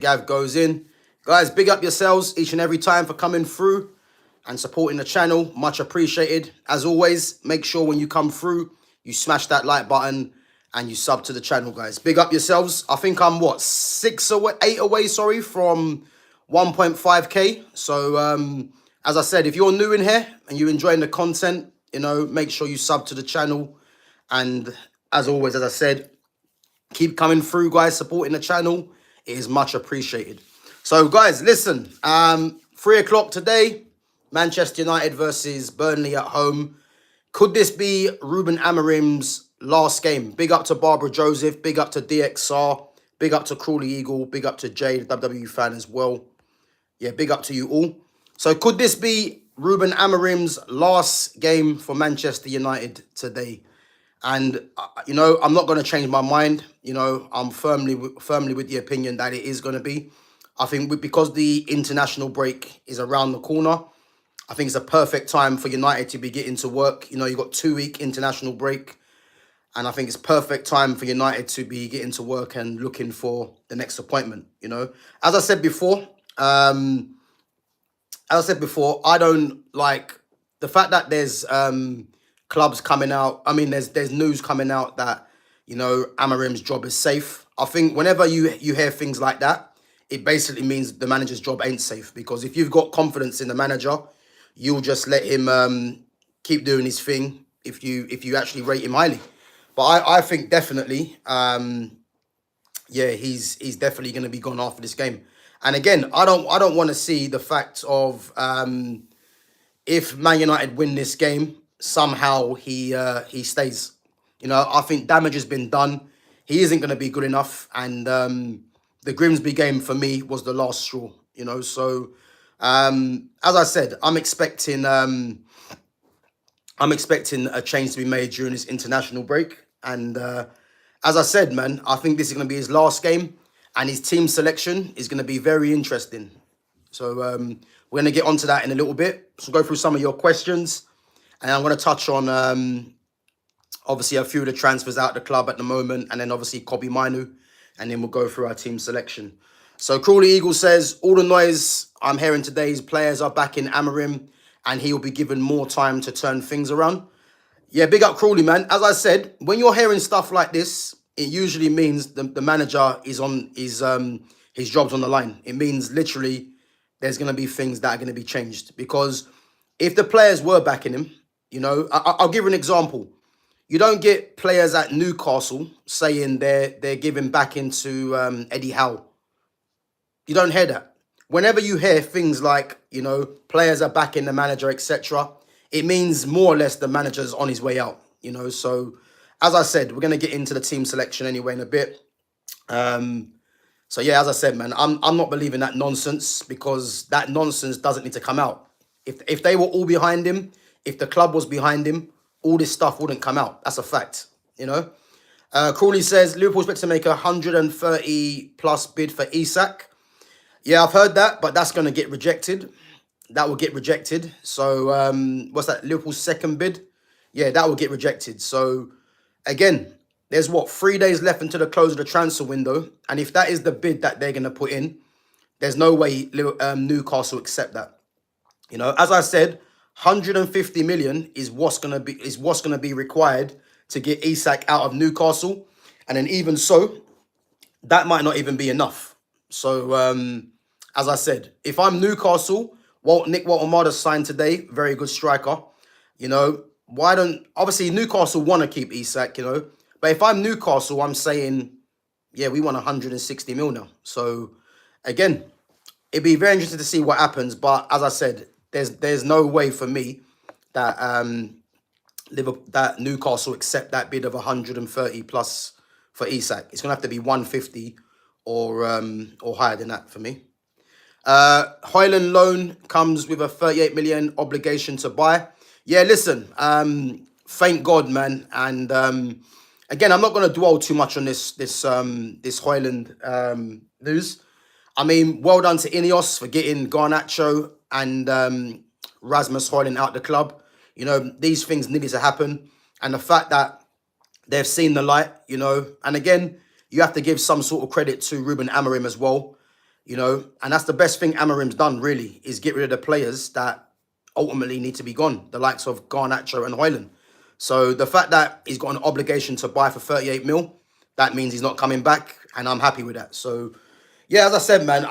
Gav goes in. Guys, big up yourselves each and every time for coming through and supporting the channel. Much appreciated. As always, make sure when you come through, you smash that like button and you sub to the channel, guys. Big up yourselves. I think I'm, what, 8 away, sorry, from 1.5K. So, as I said, if you're new in here and you're enjoying the content, make sure you sub to the channel. And as always, as I said, keep coming through, guys, supporting the channel. It is much appreciated. So, guys, listen, 3 o'clock today, Manchester United versus Burnley at home. Could this be Ruben Amorim'S last game? Big up to Barbara Joseph, big up to DXR, big up to Crawley Eagle, big up to Jay, the WWE fan as well. Yeah, big up to you all. So could this be Ruben Amorim'S last game for Manchester United today? And, I'm not going to change my mind. I'm firmly with the opinion that it is going to be. I think because the international break is around the corner, I think it's a perfect time for United to be getting to work. You've got 2-week international break. And I think it's perfect time for United to be getting to work and looking for the next appointment, As I said before, I don't like the fact that there's clubs coming out. I mean, there's news coming out that, Amorim'S job is safe. I think whenever you hear things like that, it basically means the manager's job ain't safe. Because if you've got confidence in the manager, you'll just let him keep doing his thing if you actually rate him highly. But I think definitely, he's definitely going to be gone after this game. And again, I don't want to see the fact of if Man United win this game, somehow he stays. I think damage has been done. He isn't going to be good enough. And the Grimsby game for me was the last straw. So as I said, I'm expecting a change to be made during this international break. And as I said, man, I think this is going to be his last game. And his team selection is going to be very interesting. So we're going to get onto that in a little bit. So go through some of your questions. And I'm going to touch on, obviously, a few of the transfers out of the club at the moment. And then, obviously, Kobbie Mainoo. And then we'll go through our team selection. So Crawley Eagle says, all the noise I'm hearing today is players are back in Amorim. And he will be given more time to turn things around. Yeah, big up Crawley, man. As I said, when you're hearing stuff like this, it usually means the manager is on his job's on the line. It means literally there's going to be things that are going to be changed. Because if the players were backing him, I'll give you an example. You don't get players at Newcastle saying they're giving back into Eddie Howe. You don't hear that. Whenever you hear things like, players are backing the manager, etc., it means more or less the manager's on his way out, So, as I said, we're going to get into the team selection anyway in a bit. So, yeah, as I said, man, I'm not believing that nonsense because that nonsense doesn't need to come out. If they were all behind him, if the club was behind him, all this stuff wouldn't come out. That's a fact, Crawley says, Liverpool's expected to make a 130-plus bid for Isak. Yeah, I've heard that, but that's going to get rejected. That will get rejected. So, what's that? Liverpool's second bid? Yeah, that will get rejected. So, again, there's 3 days left until the close of the transfer window. And if that is the bid that they're going to put in, there's no way Newcastle accept that. As I said, 150 million is what's going to be required to get Isak out of Newcastle. And then even so, that might not even be enough. So, as I said, if I'm Newcastle, Nick Walton-Marder's signed today, very good striker. Why don't... Obviously, Newcastle want to keep Isak, But if I'm Newcastle, I'm saying, yeah, we want 160 mil now. So, again, it'd be very interesting to see what happens. But as I said, there's no way for me that that Newcastle accept that bid of 130 plus for Isak. It's going to have to be 150 or higher than that for me. Hoyland loan comes with a 38 million obligation to buy. Yeah, listen, thank God, man. And again, I'm not going to dwell too much on this Hoyland news. I mean, well done to Ineos for getting Garnacho and Rasmus Hoyland out the club. These things needed to happen. And the fact that they've seen the light, and again, you have to give some sort of credit to Ruben Amorim as well. you know, and that's the best thing Amorim's done, really, is get rid of the players that ultimately need to be gone, the likes of Garnacho and Hoyland. So the fact that he's got an obligation to buy for 38 mil, that means he's not coming back, and I'm happy with that. So yeah, as I said, man,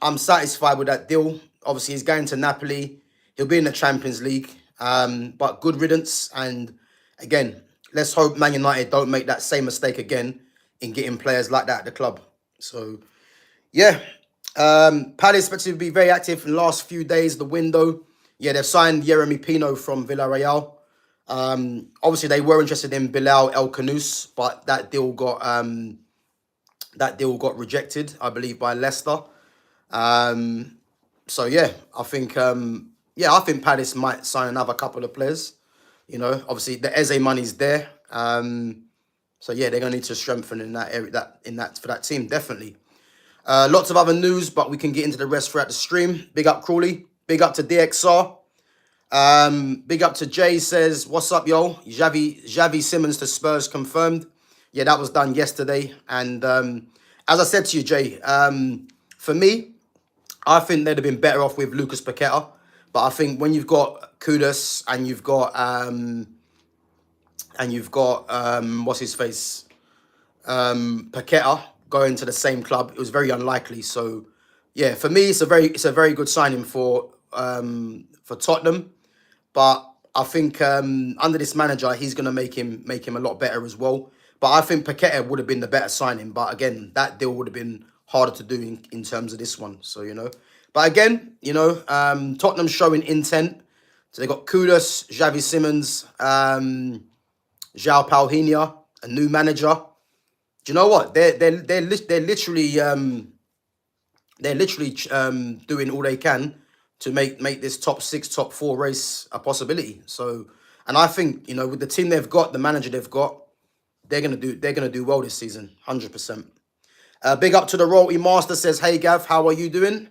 I'm satisfied with that deal. Obviously, he's going to Napoli. He'll be in the Champions League. But good riddance. And again, let's hope Man United don't make that same mistake again in getting players like that at the club. So yeah, Palace expected to be very active in the last few days. The window, yeah, they've signed Yeremy Pino from Villarreal. Obviously, they were interested in Bilal El Khanous, but that deal got rejected, I believe, by Leicester. So yeah, I think Palace might sign another couple of players. You know, obviously the Eze money's there. So yeah, they're gonna need to strengthen in that area, for that team, definitely. Lots of other news, but we can get into the rest throughout the stream. Big up Crawley. Big up to DXR. Big up to Jay, says, what's up, yo? Xavi Simmons to Spurs confirmed. Yeah, that was done yesterday. And as I said to you, Jay, for me, I think they'd have been better off with Lucas Paqueta. But I think when you've got Kudus and you've got what's his face? Paqueta going to the same club, it was very unlikely. So yeah, for me, it's a very good signing for Tottenham. But I think under this manager, he's going to make him a lot better as well. But I think Paqueta would have been the better signing. But again, that deal would have been harder to do in terms of this one. So, you know. But again, you know, Tottenham showing intent. So they got Kudus, Xavi Simmons, João Palhinha, a new manager. Do you know what? They're literally doing all they can to make this top 6, top 4 race a possibility. So, and I think, you know, with the team they've got, the manager they've got, they're gonna do well this season, 100%. Big up to the Royalty Master, says, hey Gav, how are you doing?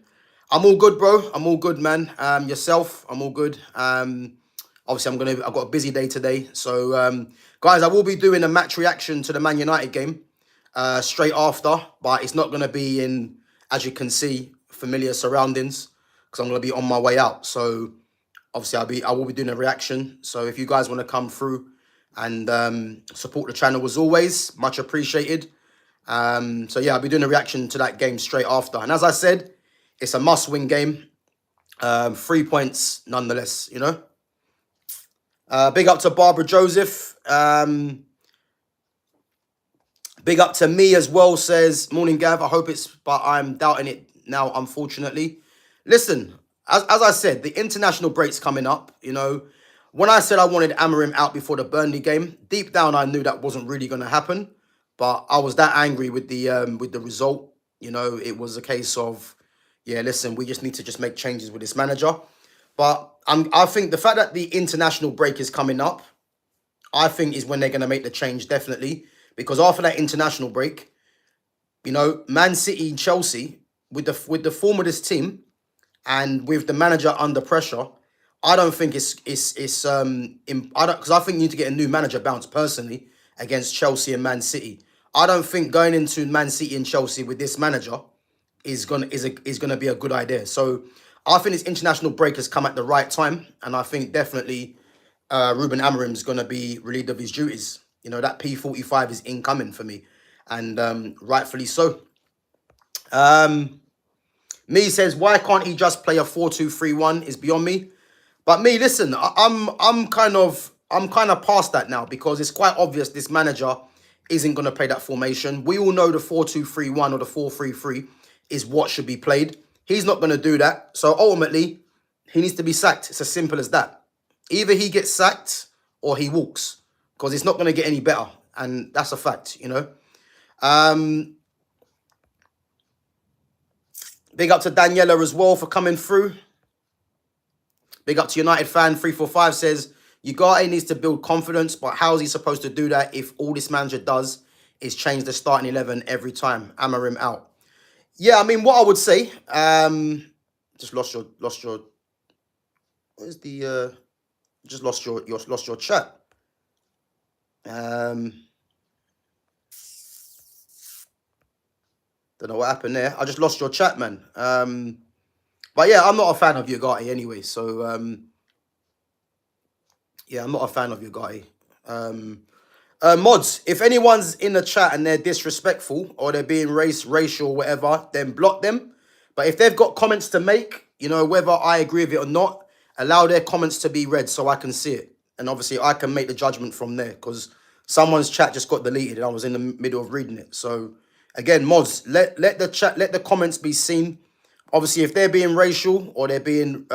I'm all good, bro. I'm all good, man. Yourself, I'm all good. Obviously, I've got a busy day today. So, guys, I will be doing a match reaction to the Man United game straight after, but it's not gonna be in, as you can see, familiar surroundings, because I'm gonna be on my way out. So obviously I will be doing a reaction. So if you guys want to come through and support the channel as always, much appreciated. So yeah, I'll be doing a reaction to that game straight after. And as I said, it's a must-win game. 3 points nonetheless, you know. Big up to Barbara Joseph. Big up to me as well, says, morning Gav, I hope it's, but I'm doubting it now, unfortunately. Listen, as I said, the international break's coming up, you know. When I said I wanted Amorim out before the Burnley game, deep down I knew that wasn't really going to happen. But I was that angry with the result. You know, it was a case of, yeah, listen, we just need to just make changes with this manager. But I think the fact that the international break is coming up, I think is when they're going to make the change, definitely. Because after that international break, you know, Man City and Chelsea, with the form of this team and with the manager under pressure, I don't think because I think you need to get a new manager bounce personally against Chelsea and Man City. I don't think going into Man City and Chelsea with this manager is gonna be a good idea. So I think this international break has come at the right time, and I think definitely Ruben Amorim's gonna be relieved of his duties. You know, that P45 is incoming for me, and rightfully so. Me says, why can't he just play a 4-2-3-1? Is beyond me. But me, listen, I'm kind of past that now, because it's quite obvious this manager isn't going to play that formation. We all know the 4-2-3-1 or the 4-3-3 is what should be played. He's not going to do that. So ultimately, he needs to be sacked. It's as simple as that. Either he gets sacked or he walks, because it's not going to get any better. And that's a fact, you know. Big up to Daniela as well for coming through. Big up to United fan 345, says, Ugarte needs to build confidence, but how is he supposed to do that if all this manager does is change the starting 11 every time? Amorim out. Yeah, I mean, what I would say, just lost your, where's the, just lost your chat. Don't know what happened there. I just lost your chat, man. But yeah, I'm not a fan of Ugarte anyway. So yeah, I'm not a fan of Ugarte. Mods, if anyone's in the chat and they're disrespectful or they're being racial, whatever, then block them. But if they've got comments to make, you know, whether I agree with it or not, allow their comments to be read so I can see it. And obviously I can make the judgment from there because someone's chat just got deleted and I was in the middle of reading it. So again, mods, let the comments be seen. Obviously, if they're being racial or they're being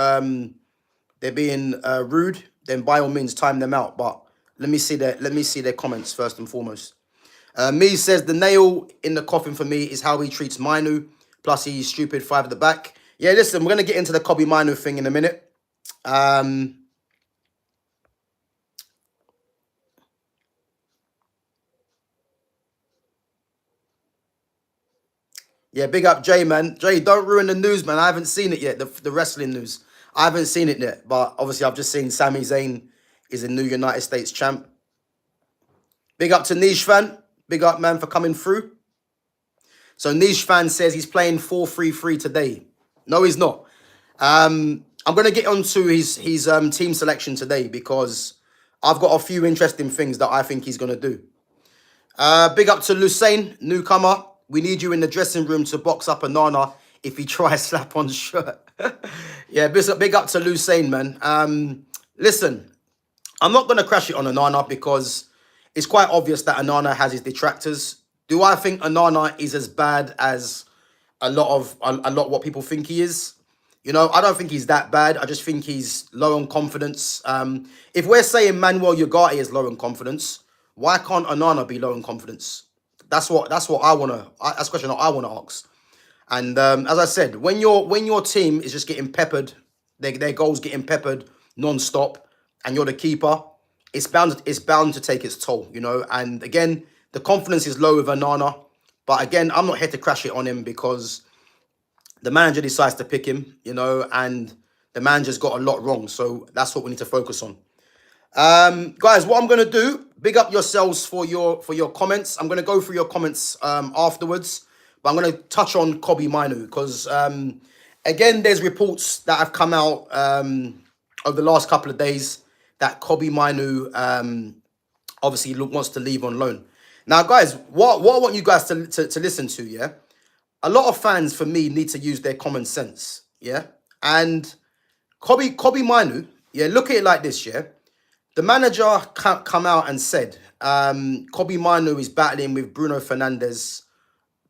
rude, then by all means time them out. But let me see their comments first and foremost. Me says the nail in the coffin for me is how he treats Mainoo. Plus he's stupid 5 at the back. Yeah, listen, we're gonna get into the Kobbie Mainoo thing in a minute. Yeah, big up Jay, man. Jay, don't ruin the news, man. I haven't seen it yet, the wrestling news. I haven't seen it yet, but obviously I've just seen Sami Zayn is a new United States champ. Big up to Niche Fan. Big up, man, for coming through. So Niche Fan says he's playing 4-3-3 today. No, he's not. I'm going to get onto his team selection today because I've got a few interesting things that I think he's going to do. Big up to Lusain, newcomer. We need you in the dressing room to box up Onana if he tries slap on shirt. Yeah, big up to Lusain, man. Listen, I'm not going to crash it on Onana because it's quite obvious that Onana has his detractors. Do I think Onana is as bad as a lot what people think he is? You know, I don't think he's that bad. I just think he's low on confidence. If we're saying Manuel Ugarte is low on confidence, why can't Onana be low on confidence? That's what I wanna. That's a question that I wanna ask. And as I said, when your team is just getting peppered, their goals getting peppered non-stop, and you're the keeper, it's bound to take its toll, you know. And again, the confidence is low with Onana, but again, I'm not here to crash it on him because the manager decides to pick him, you know, and the manager's got a lot wrong. So that's what we need to focus on. Guys, what I'm gonna do, big up yourselves for your comments. I'm gonna go through your comments afterwards, but I'm gonna touch on Kobbie Mainoo because again, there's reports that have come out over the last couple of days that Kobbie Mainoo obviously wants to leave on loan. Now, guys, what I want you guys to listen to, yeah, a lot of fans for me need to use their common sense, yeah, and Kobbie Mainoo, yeah, look at it like this, yeah. The manager come out and said Kobbie Mainoo is battling with Bruno Fernandes,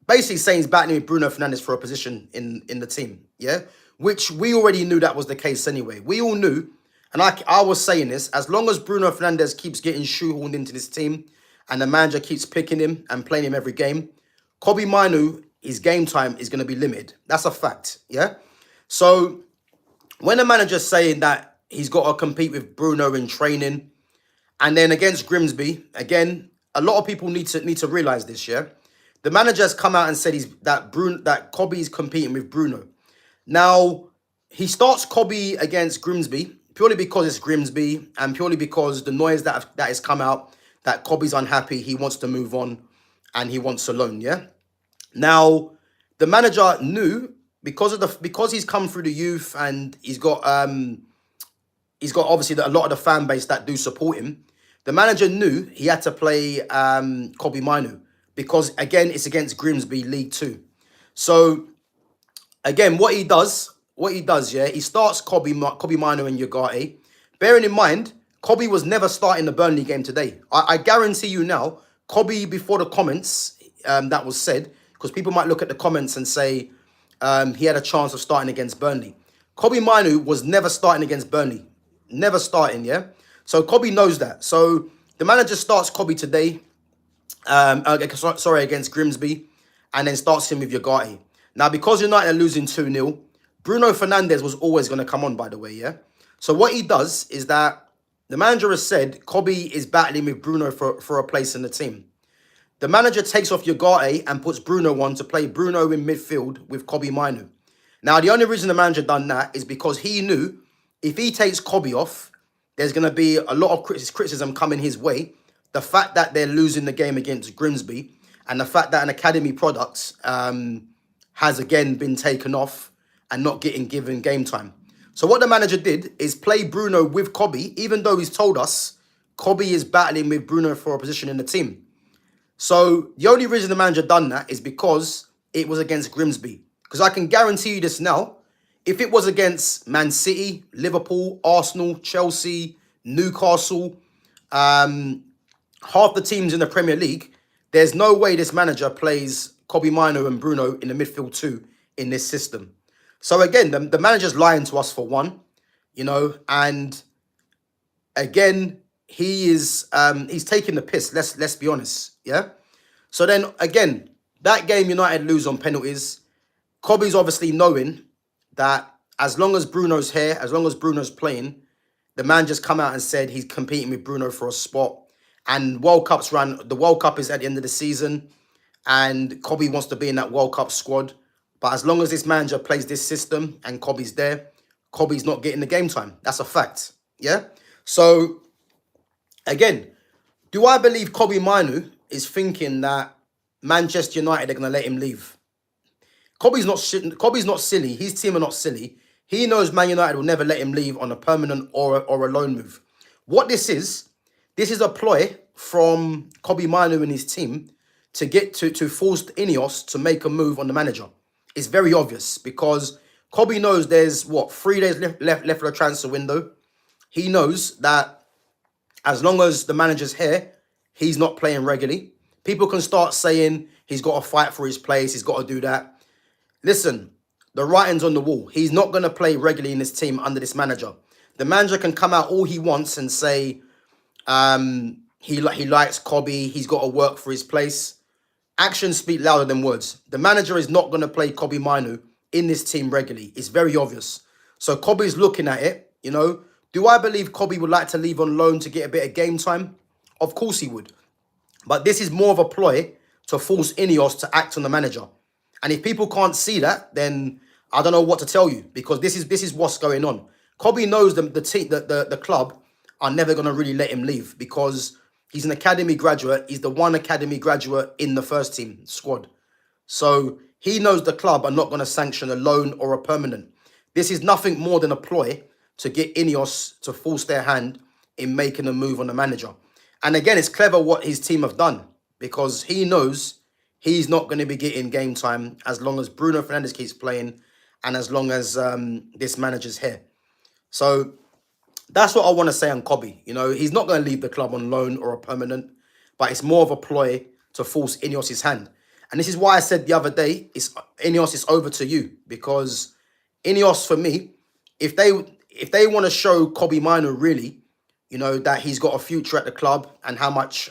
basically saying he's battling with Bruno Fernandes for a position in the team, yeah? Which we already knew that was the case anyway. We all knew, and I was saying this, as long as Bruno Fernandes keeps getting shoehorned into this team and the manager keeps picking him and playing him every game, Kobbie Mainoo, his game time is going to be limited. That's a fact, yeah? So when the manager's saying that he's got to compete with Bruno in training, and then against Grimsby, again, a lot of people need to realize this, yeah? The manager has come out and said that Kobbie is competing with Bruno. Now, he starts Kobbie against Grimsby purely because it's Grimsby and purely because the noise that has come out that Kobbie's unhappy, he wants to move on and he wants a loan, yeah? Now, the manager knew because he's come through the youth and he's got obviously a lot of the fan base that do support him. The manager knew he had to play Kobbie Mainoo because, again, it's against Grimsby League 2. So, again, what he does, yeah, he starts Kobbie Mainoo and Ugarte. Bearing in mind, Kobbie was never starting the Burnley game today. I guarantee you now, Kobbie, before the comments that was said, because people might look at the comments and say he had a chance of starting against Burnley. Kobbie Mainoo was never starting against Burnley. Never starting, yeah? So Kobbie knows that. So the manager starts Kobbie today, against Grimsby, and then starts him with Ugarte. Now, because United are losing 2-0, Bruno Fernandes was always going to come on, by the way, yeah? So what he does is that the manager has said Kobbie is battling with Bruno for a place in the team. The manager takes off Ugarte and puts Bruno on to play Bruno in midfield with Kobbie Mainoo. Now, the only reason the manager done that is because he knew if he takes Kobbie off, there's going to be a lot of criticism coming his way. The fact that they're losing the game against Grimsby and the fact that an academy product has again been taken off and not getting given game time. So what the manager did is play Bruno with Kobbie, even though he's told us Kobbie is battling with Bruno for a position in the team. So the only reason the manager done that is because it was against Grimsby. Because I can guarantee you this now, if it was against Man City, Liverpool, Arsenal, Chelsea, Newcastle, half the teams in the Premier League, there's no way this manager plays Kobbie Mainoo and Bruno in the midfield too in this system. So again, the manager's lying to us for one, and again, he's taking the piss. Let's be honest, yeah. So then again, that game United lose on penalties. Kobbie's obviously knowing that as long as Bruno's here, as long as Bruno's playing, the man just come out and said he's competing with Bruno for a spot. And the World Cup is at the end of the season, and Kobbie wants to be in that World Cup squad. But as long as this manager plays this system and Kobbie's there, Kobbie's not getting the game time. That's a fact. Yeah. So again, do I believe Kobbie Mainoo is thinking that Manchester United are going to let him leave? Kobbie's not silly. His team are not silly. He knows Man United will never let him leave on a permanent or a loan move. What this is a ploy from Kobbie Mainoo and his team to get to force Ineos to make a move on the manager. It's very obvious because Kobbie knows there's 3 days left for the transfer window. He knows that as long as the manager's here, he's not playing regularly. People can start saying he's got to fight for his place, he's got to do that. Listen, the writing's on the wall. He's not going to play regularly in this team under this manager. The manager can come out all he wants and say he likes Kobbie, he's got to work for his place. Actions speak louder than words. The manager is not going to play Kobbie Mainoo in this team regularly. It's very obvious. So Kobbie's looking at it, Do I believe Kobbie would like to leave on loan to get a bit of game time? Of course he would. But this is more of a ploy to force Ineos to act on the manager. And if people can't see that, then I don't know what to tell you, because this is what's going on. Kobbie knows the club are never going to really let him leave because he's an academy graduate. He's the one academy graduate in the first team squad. So he knows the club are not going to sanction a loan or a permanent. This is nothing more than a ploy to get Ineos to force their hand in making a move on the manager. And again, it's clever what his team have done because he knows he's not going to be getting game time as long as Bruno Fernandes keeps playing and as long as this manager's here. So that's what I want to say on Kobbie. He's not going to leave the club on loan or a permanent, but it's more of a ploy to force Ineos' hand. And this is why I said the other day, Ineos is over to you, because Ineos, for me, if they want to show Kobbie Mainoo really, that he's got a future at the club and how much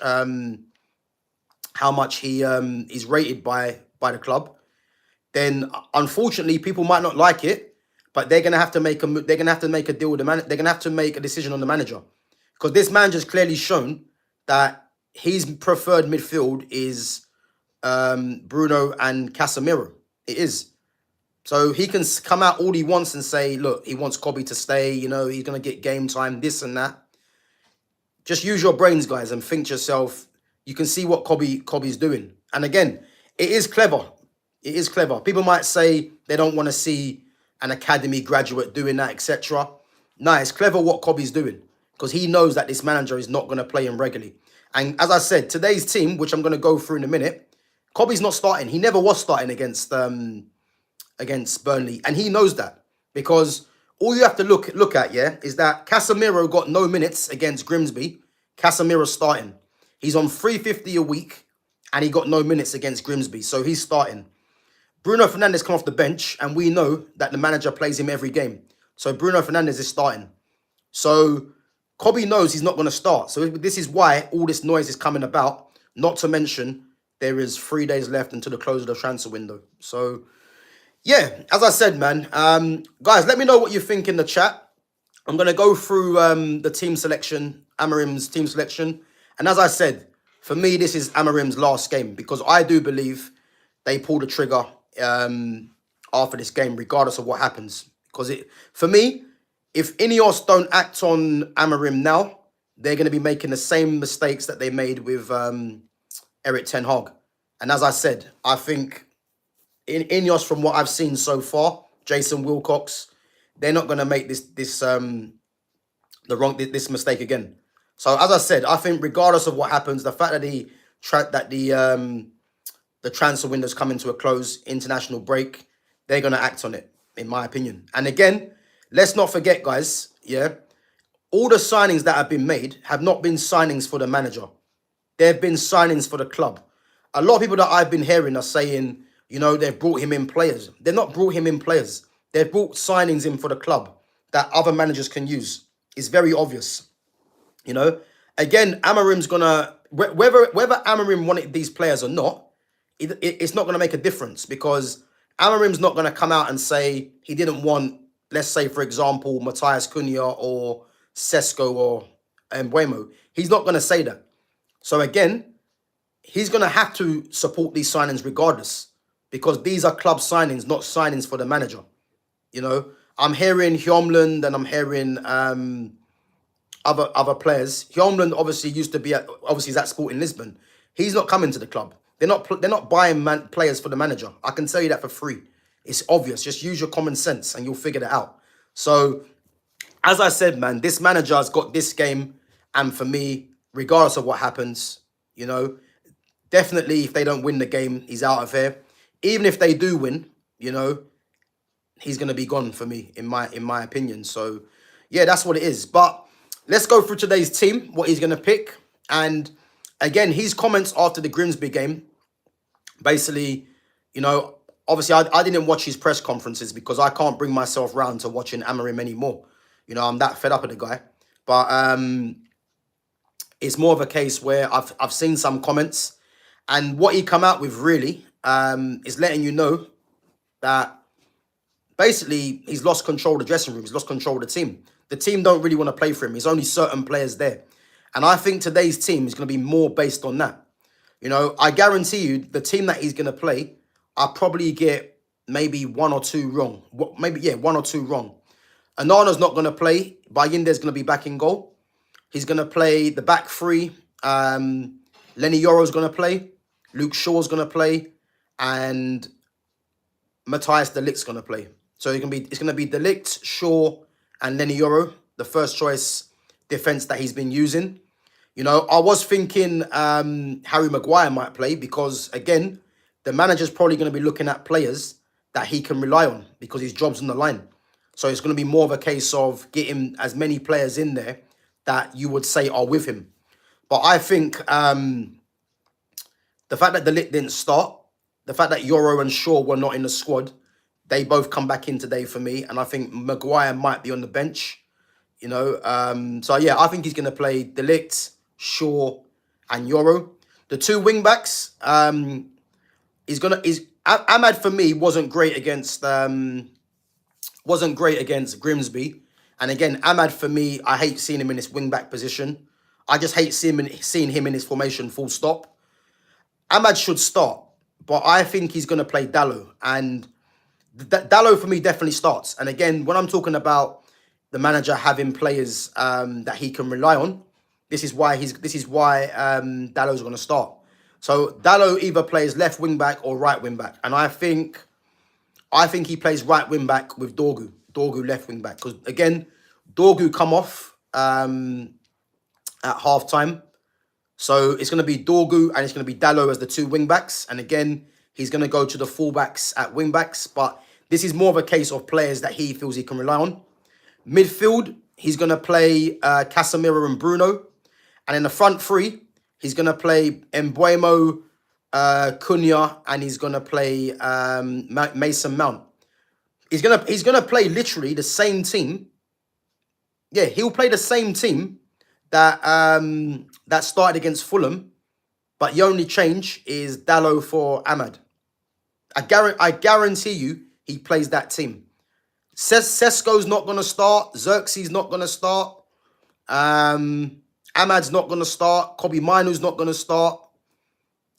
he is rated by the club, then unfortunately people might not like it. But they're gonna have to make a deal with the man. They're gonna have to make a decision on the manager, because this manager's clearly shown that his preferred midfield is Bruno and Casemiro. It is. So he can come out all he wants and say, look, he wants Kobbie to stay. He's gonna get game time, this and that. Just use your brains, guys, and think to yourself. You can see what Kobbie's doing. And again, it is clever. It is clever. People might say they don't want to see an academy graduate doing that, etc. No, it's clever what Kobbie's doing because he knows that this manager is not going to play him regularly. And as I said, today's team, which I'm going to go through in a minute, Kobbie's not starting. He never was starting against Burnley, and he knows that because all you have to look at, is that Casemiro got no minutes against Grimsby. Casemiro's starting. He's on 350 a week, and he got no minutes against Grimsby, so he's starting. Bruno Fernandes come off the bench, and we know that the manager plays him every game. So Bruno Fernandes is starting. So Kobbie knows he's not going to start. So this is why all this noise is coming about. Not to mention, there is 3 days left until the close of the transfer window. So, yeah, as I said, man, guys, let me know what you think in the chat. I'm going to go through the team selection, Amorim'S team selection. And as I said, for me, this is Amorim'S last game because I do believe they pull the trigger after this game, regardless of what happens. Because for me, if Ineos don't act on Amorim now, they're going to be making the same mistakes that they made with Eric Ten Hag. And as I said, I think in Ineos, from what I've seen so far, Jason Wilcox, they're not going to make this mistake again. So as I said, I think regardless of what happens, the fact that the transfer window's coming to a close, international break, they're going to act on it, in my opinion. And again, let's not forget, guys, yeah, all the signings that have been made have not been signings for the manager. They've been signings for the club. A lot of people that I've been hearing are saying, they've brought him in players. They've not brought him in players. They've brought signings in for the club that other managers can use. It's very obvious. Again, Amorim's gonna, whether Amorim wanted these players or not, it's not gonna make a difference, because Amorim's not gonna come out and say he didn't want, let's say, for example, Matthias Cunha or Sesko or Mbuemo. He's not gonna say that. So again, he's gonna have to support these signings regardless, because these are club signings, not signings for the manager. I'm hearing Hjomland and I'm hearing other players. Hjomland obviously used to be he's at Sporting Lisbon. He's not coming to the club. They're not buying players for the manager. I can tell you that for free. It's obvious. Just use your common sense and you'll figure that out. So, as I said, man, this manager has got this game, and for me, regardless of what happens, definitely if they don't win the game, he's out of here. Even if they do win, he's going to be gone for me, in my opinion. So, yeah, that's what it is. But let's go through today's team, what he's going to pick. And again, his comments after the Grimsby game, basically, obviously I didn't watch his press conferences because I can't bring myself round to watching Amorim anymore. I'm that fed up with the guy. But it's more of a case where I've seen some comments, and what he come out with really is letting you know that basically he's lost control of the dressing room. He's lost control of the team. The team don't really want to play for him. There's only certain players there. And I think today's team is going to be more based on that. I guarantee you the team that he's going to play, I'll probably get maybe one or two wrong. One or two wrong. Anana's not going to play. Bayinder's going to be back in goal. He's going to play the back three. Lenny Yoro's going to play. Luke Shaw's going to play. And Matthias de Ligt's going to play. So it's going to be de Ligt, Shaw, and Lenny Yoro, the first choice defense that he's been using. I was thinking Harry Maguire might play because, again, the manager's probably going to be looking at players that he can rely on because his job's on the line. So it's going to be more of a case of getting as many players in there that you would say are with him. But I think the fact that de Ligt didn't start, the fact that Yoro and Shaw were not in the squad, they both come back in today for me. And I think Maguire might be on the bench, So, yeah, I think he's going to play de Ligt, Shaw, and Yoro. The two wing-backs, Ahmad, for me, wasn't great against Grimsby. And again, Ahmad, for me, I hate seeing him in this wing-back position. I just hate seeing him in his formation, full stop. Ahmad should start, but I think he's going to play Dalot. And Dalot, for me, definitely starts. And again, when I'm talking about the manager having players that he can rely on, this is why Dalot's going to start. So Dalot either plays left wing-back or right wing-back. And I think he plays right wing-back with Dorgu. Dorgu left wing-back. Because, again, Dorgu come off at half-time. So it's going to be Dorgu and it's going to be Dalot as the two wing-backs. And, again, he's going to go to the full-backs at wing-backs. But this is more of a case of players that he feels he can rely on. Midfield, he's going to play Casemiro and Bruno. And in the front three, he's going to play Mbuemo, Cunha, and he's going to play Mason Mount. He's gonna play literally the same team. Yeah, he'll play the same team that that started against Fulham, but the only change is Dalot for Ahmad. I guarantee you he plays that team. Sesko's not gonna start. Xerxes not gonna start. Ahmad's not gonna start. Kobbie Mainoo's not gonna start.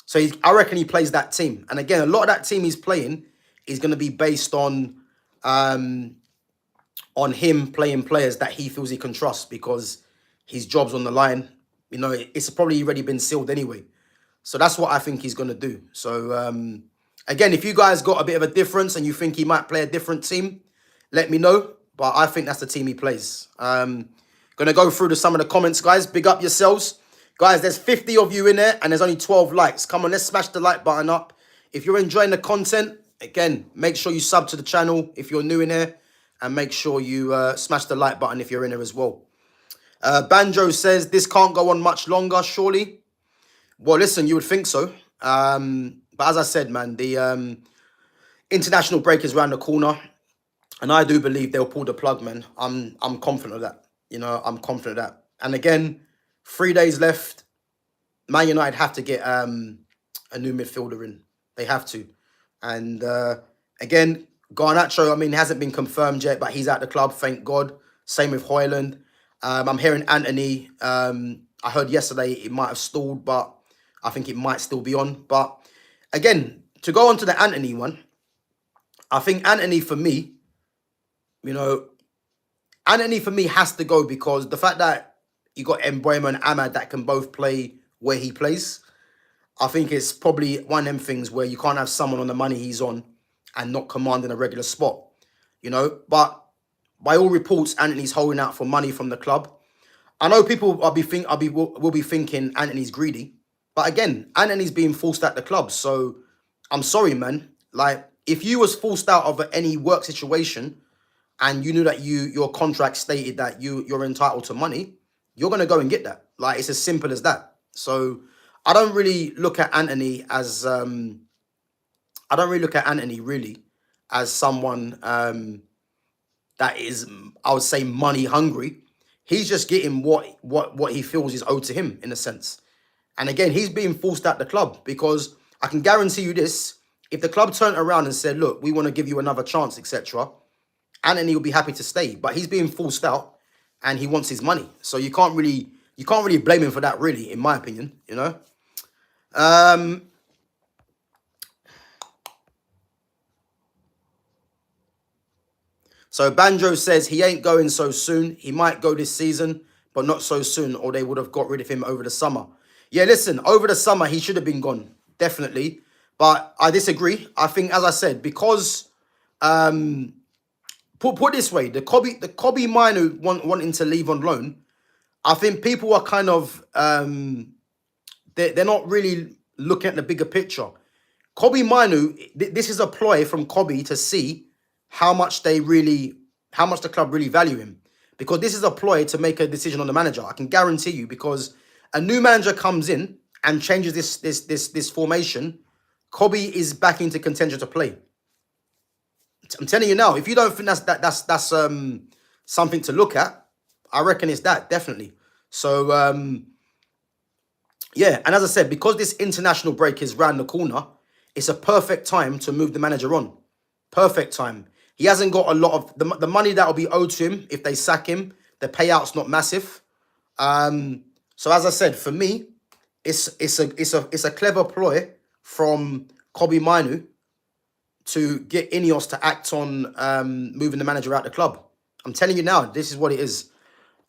So I reckon he plays that team. And again, a lot of that team he's playing is going to be based on him playing players that he feels he can trust because his job's on the line. It's probably already been sealed anyway. So that's what I think he's going to do. So, again, if you guys got a bit of a difference and you think he might play a different team, let me know. But I think that's the team he plays. Going to go through to some of the comments, guys. Big up yourselves. Guys, there's 50 of you in there and there's only 12 likes. Come on, let's smash the like button up. If you're enjoying the content, again, make sure you sub to the channel if you're new in here. And make sure you smash the like button if you're in here as well. Banjo says, this can't go on much longer, surely. Well, listen, you would think so. But as I said, man, the international break is around the corner. And I do believe they'll pull the plug, man. I'm confident of that. You know, I'm confident of that. And again, 3 days left. Man United have to get a new midfielder in. They have to. And again, Garnacho, I mean, hasn't been confirmed yet, but he's at the club, thank God. Same with Højlund. I'm hearing Anthony. I heard yesterday it might have stalled, but I think it might still be on. But again, to go on to the Anthony one, I think Anthony, for me, you know, Anthony for me has to go because the fact that you got Mbeumo and Ahmad that can both play where he plays, I think it's probably one of them things where you can't have someone on the money he's on and not commanding a regular spot, you know. But by all reports, Anthony's holding out for money from the club. I know people will be thinking Anthony's greedy, but again, Anthony's being forced at the club. So I'm sorry, man. Like, if you was forced out of any work situation and you knew that your contract stated that you're entitled to money, you're gonna go and get that. Like, it's as simple as that. So I don't really look at Anthony as really as someone that is, I would say, money hungry. He's just getting what he feels is owed to him, in a sense. And again, he's being forced at the club because I can guarantee you this: if the club turned around and said, "Look, we want to give you another chance," etc., Anthony will be happy to stay. But he's being forced out, and he wants his money. So you can't really blame him for that, really, in my opinion. You know. So Banjo says he ain't going so soon. He might go this season, but not so soon, or they would have got rid of him over the summer. Yeah, listen, over the summer, he should have been gone, definitely. But I disagree. I think, as I said, because, put this way, the Kobbie Mainoo wanting to leave on loan, I think people are kind of, they're not really looking at the bigger picture. Kobbie Mainoo, this is a ploy from Kobbie to see how much the club really value him. Because this is a ploy to make a decision on the manager. I can guarantee you, because a new manager comes in and changes this formation, Kobbie is back into contention to play. I'm telling you now, if you don't think that's something to look at, I reckon it's that, definitely. So yeah, and as I said, because this international break is round the corner, it's a perfect time to move the manager on. Perfect time. He hasn't got a lot of the money that will be owed to him if they sack him. The payout's not massive. So as I said, for me, it's a clever ploy from Kobbie Mainoo to get Ineos to act on moving the manager out the club. I'm telling you now, this is what it is.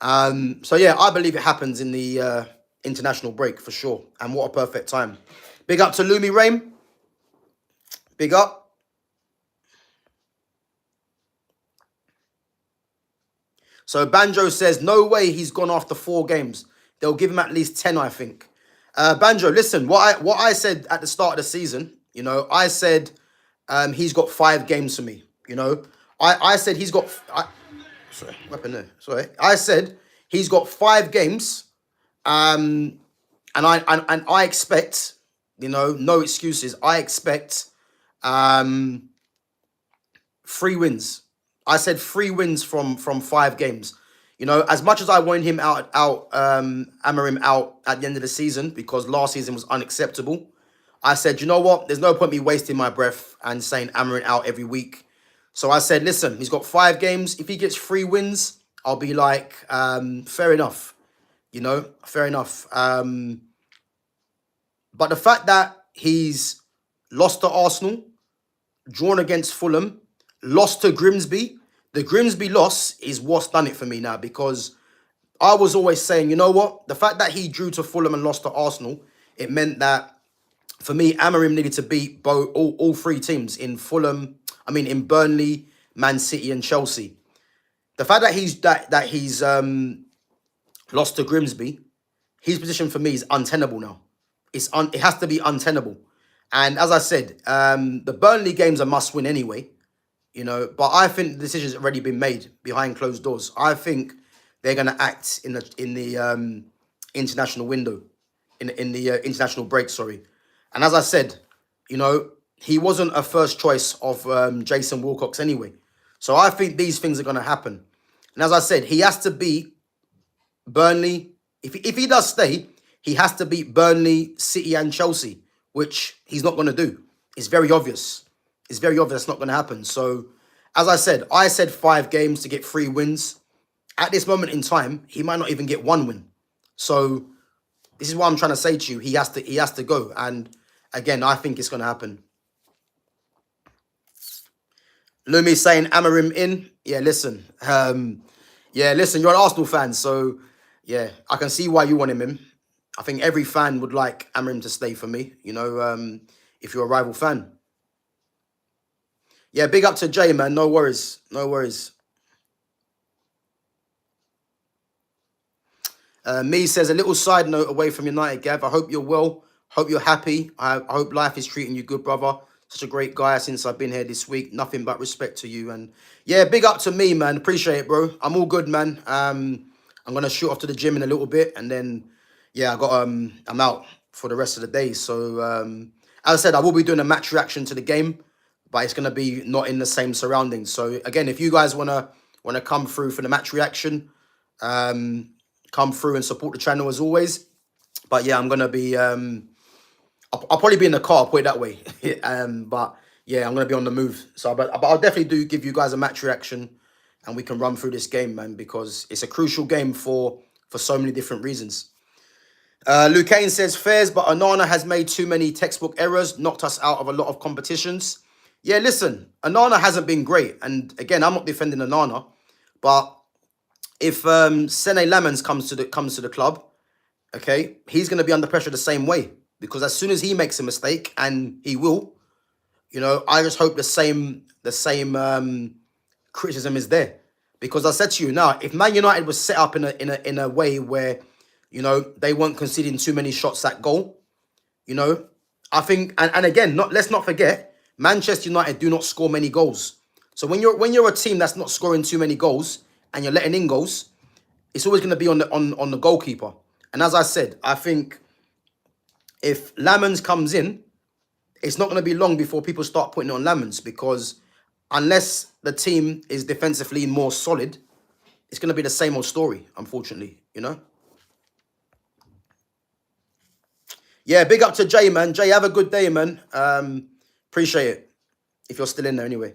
So yeah, I believe it happens in the international break for sure. And what a perfect time. Big up to Lumi Raim. Big up. So Banjo says, no way he's gone after 4 games. They'll give him at least 10, I think. Banjo, listen, what I said at the start of the season, you know, I said he's got 5 games for me, you know. I said he's got... sorry, weapon there. Sorry. I said he's got 5 games, and I expect, you know, no excuses. I expect 3 wins. I said 3 wins from 5 games. You know, as much as I wanted him Amorim out at the end of the season because last season was unacceptable, I said, you know what? There's no point me wasting my breath and saying Amorim out every week. So I said, listen, he's got 5 games. If he gets 3 wins, I'll be like, fair enough. You know, fair enough. But the fact that he's lost to Arsenal, drawn against Fulham, lost to Grimsby. The Grimsby loss is what's done it for me now, because I was always saying, you know what? The fact that he drew to Fulham and lost to Arsenal, it meant that for me, Amorim needed to beat all three teams in Fulham. I mean, in Burnley, Man City, and Chelsea. The fact that he's lost to Grimsby, his position for me is untenable now. It has to be untenable. And as I said, the Burnley games are must win anyway. But I think the decision's already been made behind closed doors. I think they're going to act in the international window, in the international break. Sorry, and as I said, he wasn't a first choice of Jason Wilcox anyway. So I think these things are going to happen. And as I said, he has to beat Burnley. If he does stay, he has to beat Burnley, City, and Chelsea, which he's not going to do. It's very obvious. It's very obvious it's not going to happen. So, as I said 5 games to get 3 wins. At this moment in time, he might not even get 1 win. So, this is what I'm trying to say to you. He has to go. And again, I think it's going to happen. Lumi saying Amorim in. Yeah, listen. You're an Arsenal fan, so yeah, I can see why you want him in. I think every fan would like Amorim to stay for me. If you're a rival fan. Yeah, big up to Jay, man. No worries. No worries. Me says, a little side note away from United, Gav. I hope you're well. Hope you're happy. I hope life is treating you good, brother. Such a great guy since I've been here this week. Nothing but respect to you. And yeah, big up to me, man. Appreciate it, bro. I'm all good, man. I'm going to shoot off to the gym in a little bit. And then, yeah, I'm out for the rest of the day. So, as I said, I will be doing a match reaction to the game, but it's going to be not in the same surroundings. So again, if you guys want to come through for the match reaction, come through and support the channel as always. But yeah, I'm going to be, I'll probably be in the car, I'll put it that way. But yeah, I'm going to be on the move. So, but I'll definitely give you guys a match reaction and we can run through this game, man, because it's a crucial game for so many different reasons. Luke Kane says, fairs, but Onana has made too many textbook errors, knocked us out of a lot of competitions. Yeah, listen, Onana hasn't been great. And again, I'm not defending Onana, but if Sene Lamens comes to the club, okay, he's going to be under pressure the same way. Because as soon as he makes a mistake, and he will, I just hope the same criticism is there. Because I said to you now, if Man United was set up in a way where, they weren't conceding too many shots at goal, I think, and again, let's not forget, Manchester United do not score many goals. So when you're a team that's not scoring too many goals and you're letting in goals, it's always going to be on the goalkeeper. And as I said, I think if Lamens comes in, it's not going to be long before people start putting it on Lamens, because unless the team is defensively more solid, it's going to be the same old story, unfortunately, Yeah, big up to Jay, man. Jay, have a good day, man. Appreciate it. If you're still in there anyway.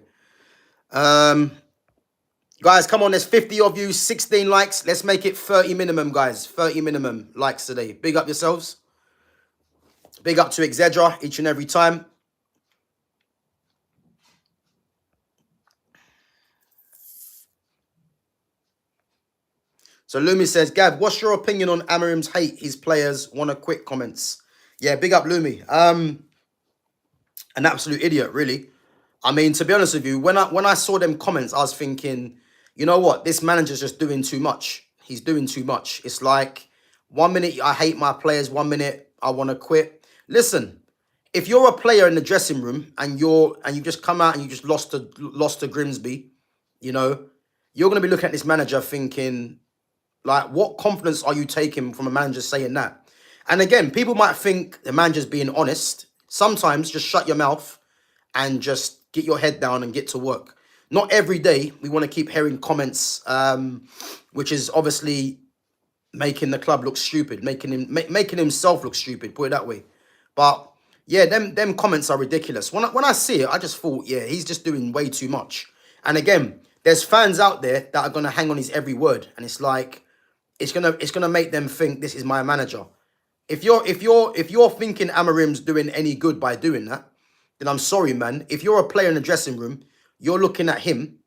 Guys, come on. There's 50 of you, 16 likes. Let's make it 30 minimum, guys. 30 minimum likes today. Big up yourselves. Big up to Exedra each and every time. So Lumi says, Gav, what's your opinion on Amorim's hate his players? Want to quick comments? Yeah, big up Lumi. An absolute idiot, really. I mean, to be honest with you, when I saw them comments, I was thinking, you know what? This manager's just doing too much. He's doing too much. It's like 1 minute I hate my players, 1 minute I want to quit. Listen, if you're a player in the dressing room and you just come out and you just lost to Grimsby, you're going to be looking at this manager thinking, like, what confidence are you taking from a manager saying that? And again, people might think the manager's being honest. Sometimes just shut your mouth and just get your head down and get to work. Not every day we want to keep hearing comments, which is obviously making the club look stupid, making himself look stupid, put it that way. But yeah, them comments are ridiculous. When I see it, I just thought, yeah, he's just doing way too much. And again, there's fans out there that are gonna hang on his every word, and it's like it's gonna make them think this is my manager. If you're thinking Amorim's doing any good by doing that, then I'm sorry, man. If you're a player in the dressing room, you're looking at him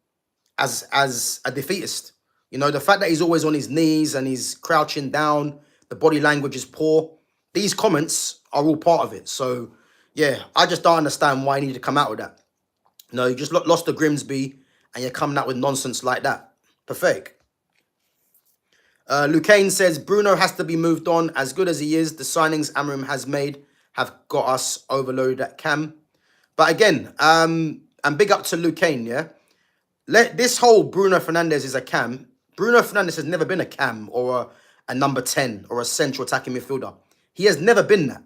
as a defeatist. The fact that he's always on his knees and he's crouching down, the body language is poor. These comments are all part of it. So Yeah, I just don't understand why he needed to come out with that. No, you just lost to Grimsby and you're coming out with nonsense like that. Pathetic. Lucane says Bruno has to be moved on. As good as he is, the signings Amorim has made have got us overloaded at Cam. But again, and big up to Lucane, yeah? Let this whole Bruno Fernandes is a cam. Bruno Fernandes has never been a cam or a number 10 or a central attacking midfielder. He has never been that.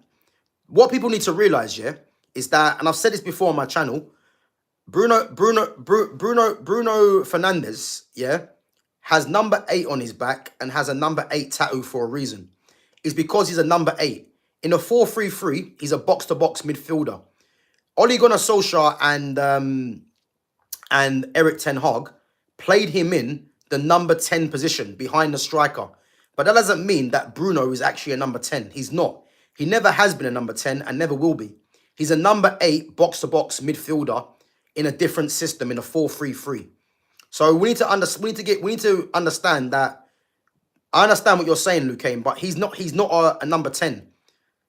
What people need to realize, yeah, is that, and I've said this before on my channel, Bruno Fernandes, yeah, has number 8 on his back and has a number 8 tattoo for a reason. It's because he's a number 8. In a 4-3-3, he's a box-to-box midfielder. Ole Gunnar Solskjaer and Eric Ten Hag played him in the number 10 position behind the striker. But that doesn't mean that Bruno is actually a number 10. He's not. He never has been a number 10 and never will be. He's a number 8 box-to-box midfielder in a different system in a 4-3-3. So we need to understand that. I understand what you're saying, Lucane, but he's not a number 10.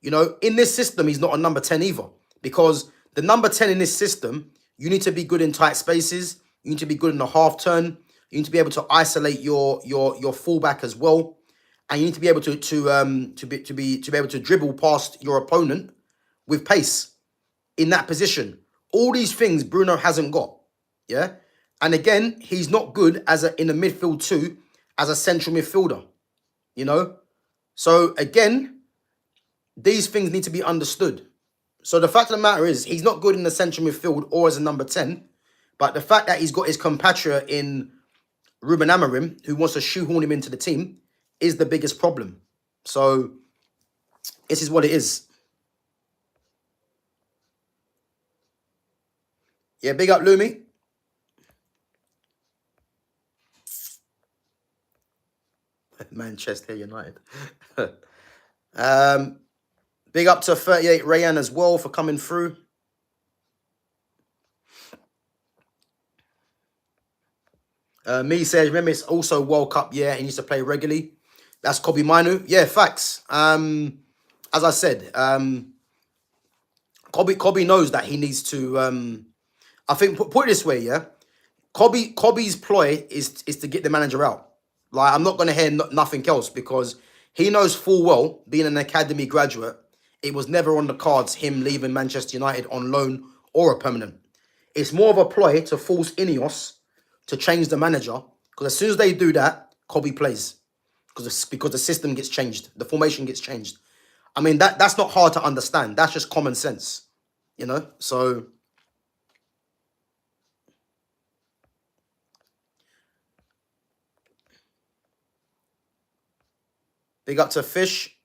You know, in this system, he's not a number 10 either. Because the number 10 in this system, you need to be good in tight spaces. You need to be good in the half turn. You need to be able to isolate your fullback as well, and you need to be able to be able to dribble past your opponent with pace in that position. All these things Bruno hasn't got. Yeah, and again, he's not good in the midfield too as a central midfielder. You know, so again, these things need to be understood. So the fact of the matter is, he's not good in the central midfield or as a number 10. But the fact that he's got his compatriot in Ruben Amorim, who wants to shoehorn him into the team, is the biggest problem. So this is what it is. Yeah, big up, Lumi. Manchester United. Big up to 38 Rayan as well for coming through. Me says, remember, it's also World Cup year and he needs to play regularly. That's Kobbie Mainoo. Yeah, facts. As I said, Kobbie knows that he needs to. I think put it this way, yeah. Kobbie's ploy is to get the manager out. Like, I'm not going to hear nothing else because he knows full well, being an academy graduate, it was never on the cards him leaving Manchester United on loan or a permanent. It's more of a ploy to force Ineos to change the manager, because as soon as they do that, Kobbie plays because the system gets changed, the formation gets changed. I mean, that's not hard to understand. That's just common sense, you know. So big up to Fish,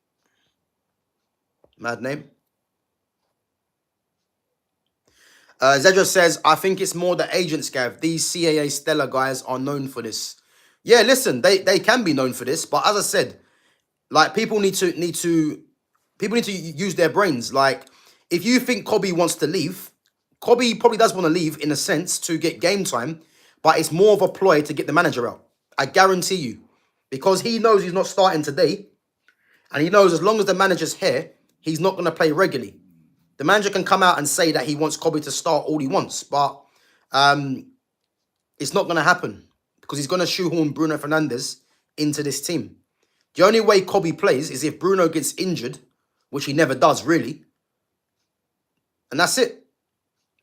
mad name. Zedra says, I think it's more the agents, Gav. These CAA Stella guys are known for this. Yeah, listen, they can be known for this, but as I said, like, people need to use their brains. Like, if you think Kobbie wants to leave, Kobbie probably does want to leave in a sense to get game time, but it's more of a ploy to get the manager out. I guarantee you, because he knows he's not starting today, and he knows as long as the manager's here, he's not going to play regularly. The manager can come out and say that he wants Kobbie to start all he wants, but it's not going to happen because he's going to shoehorn Bruno Fernandes into this team. The only way Kobbie plays is if Bruno gets injured, which he never does, really. And that's it.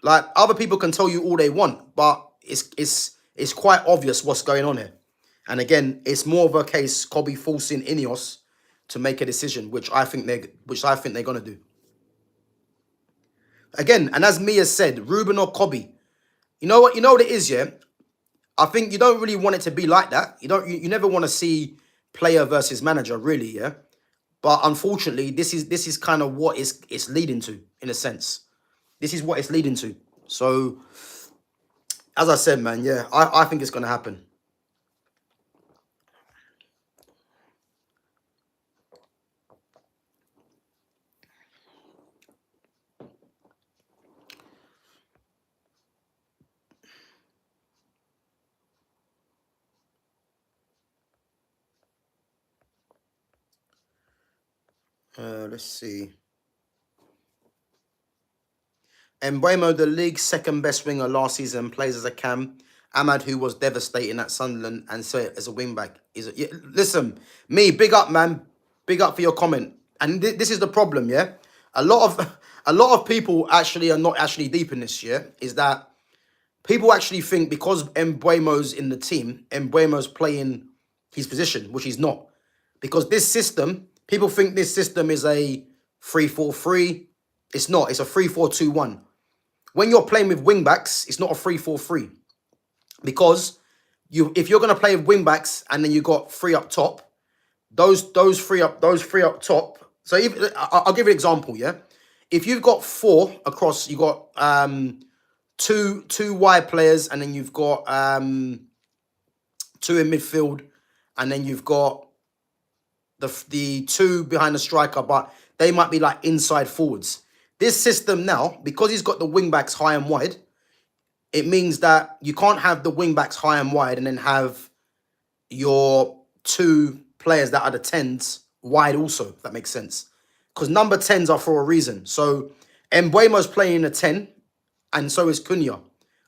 Like, other people can tell you all they want, but it's quite obvious what's going on here. And again, it's more of a case Kobbie forcing Ineos to make a decision, which I think they're gonna do. Again, and as Mia said, Ruben or Kobbie, you know what it is, yeah? I think you don't really want it to be like that. You never want to see player versus manager, really, yeah? But unfortunately, this is kind of what it's leading to, in a sense. This is what it's leading to. So, as I said, man, yeah, I think it's going to happen. Let's see. Mbuemo, the league's second best winger last season, plays as a cam. Ahmad, who was devastating at Sunderland and so as a wing back, listen, me, big up, man, big up for your comment. And this is the problem, yeah. A lot of people actually are not actually deep in this. Yeah, is that people actually think because Mbuemo's in the team, Mbuemo's playing his position, which he's not, because this system, people think this system is a 3-4-3. It's not. It's a 3-4-2-1. When you're playing with wing backs, it's not a 3-4-3. Because if you're gonna play with wing backs and then you got three up top, those three up top. So I'll give you an example. Yeah, if you've got four across, you got two wide players, and then you've got two in midfield, and then you've got the two behind the striker, but they might be like inside forwards. This system now, because he's got the wing backs high and wide, it means that you can't have the wing backs high and wide and then have your two players that are the 10s wide also, if that makes sense. Because number 10s are for a reason. So Mbuemo's playing a 10, and so is Cunha.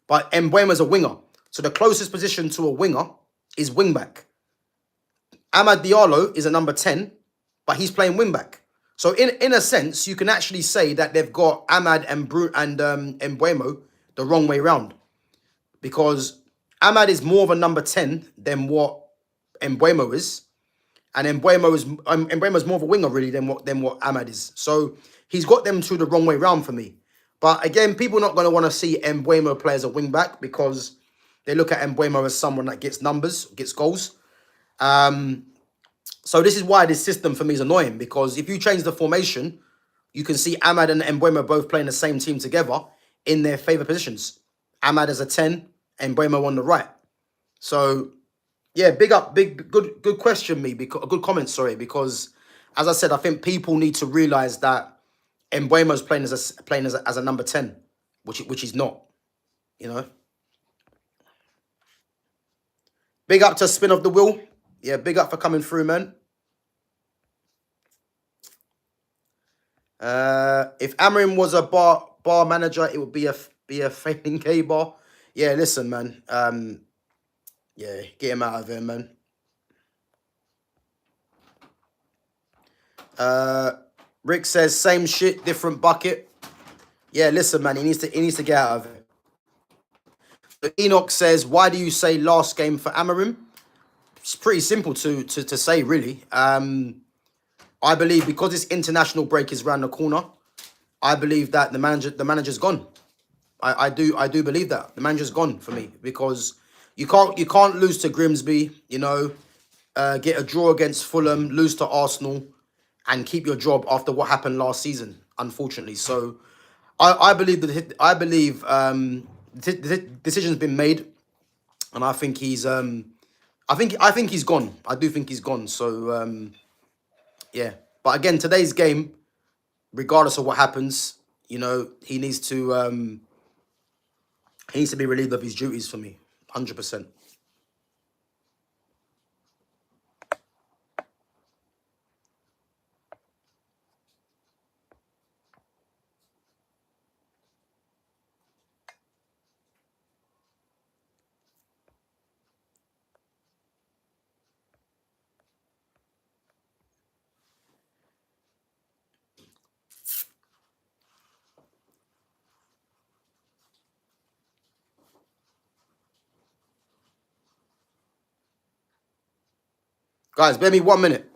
But Mbuemo's a winger. So the closest position to a winger is wing back. Amad Diallo is a number 10, but he's playing wing back. So in a sense, you can actually say that they've got Amad and Mbuemo the wrong way round, because Amad is more of a number 10 than what Mbuemo is, and Mbuemo's more of a winger really than what Amad is. So he's got them two the wrong way round for me. But again, people are not going to want to see Mbuemo play as a wing back because they look at Mbuemo as someone that gets numbers, gets goals. So this is why this system for me is annoying, because if you change the formation, you can see Amad and Mbuemo both playing the same team together in their favourite positions. Amad as a 10, and Mbuemo on the right. So yeah, good question, a good comment, sorry, because as I said, I think people need to realise that Mbuemo's playing as a number 10, which he's not, you know. Big up to Spin of the Wheel. Yeah, big up for coming through, man. If Amorim was a bar manager, it would be a failing K bar. Yeah, listen, man. Yeah, get him out of there, man. Rick says same shit, different bucket. Yeah, listen, man. He needs to get out of it. So Enoch says, why do you say last game for Amorim? It's pretty simple to say, really. I believe because this international break is around the corner, I believe that the manager's gone. I do believe that the manager's gone for me, because you can't lose to Grimsby, you know, get a draw against Fulham, lose to Arsenal, and keep your job after what happened last season, unfortunately. So I believe the decision's been made, and I think he's I think he's gone. I do think he's gone. So yeah. But again, today's game, regardless of what happens, you know, he needs to be relieved of his duties for me, 100%. Guys, bear me 1 minute.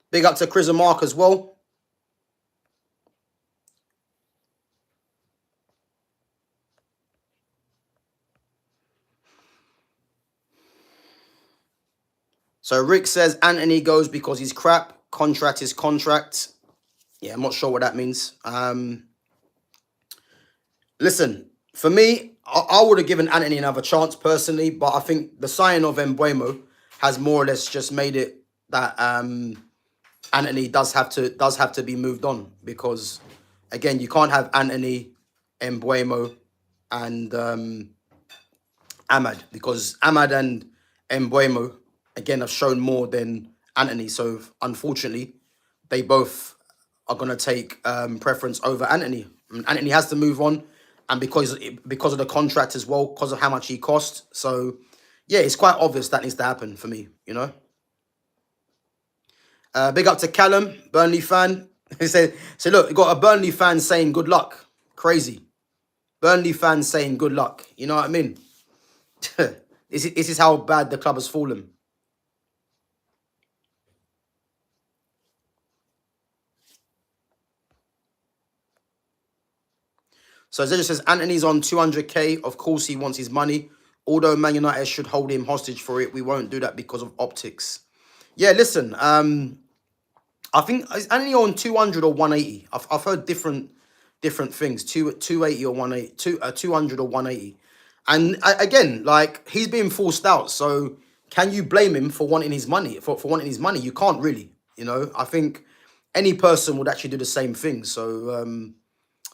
Big up to Chris and Mark as well. So Rick says Anthony goes because he's crap. Contract is contract. Yeah, I'm not sure what that means. Listen, for me, I would have given Anthony another chance personally, but I think the signing of Mbuemo has more or less just made it that Anthony does have to be moved on, because again, you can't have Anthony, Mbuemo, and Ahmad, because Ahmad and Mbuemo again have shown more than Anthony. So unfortunately, they both are gonna take preference over Anthony. And Anthony has to move on, and because of the contract as well, because of how much he cost. So yeah, it's quite obvious that needs to happen for me. Big up to Callum, Burnley fan. He said, "So look, you got a Burnley fan saying good luck. Crazy. Burnley fans saying good luck. You know what I mean? This is how bad the club has fallen." So Zedge says, Anthony's on 200k. Of course he wants his money. Although Man United should hold him hostage for it, we won't do that because of optics. Yeah, listen. I think is Anthony on 200 or 180. I've heard different things. 280 or 180. 200 or 180. And again, like, he's being forced out. So can you blame him for wanting his money? For wanting his money, you can't really. I think any person would actually do the same thing. So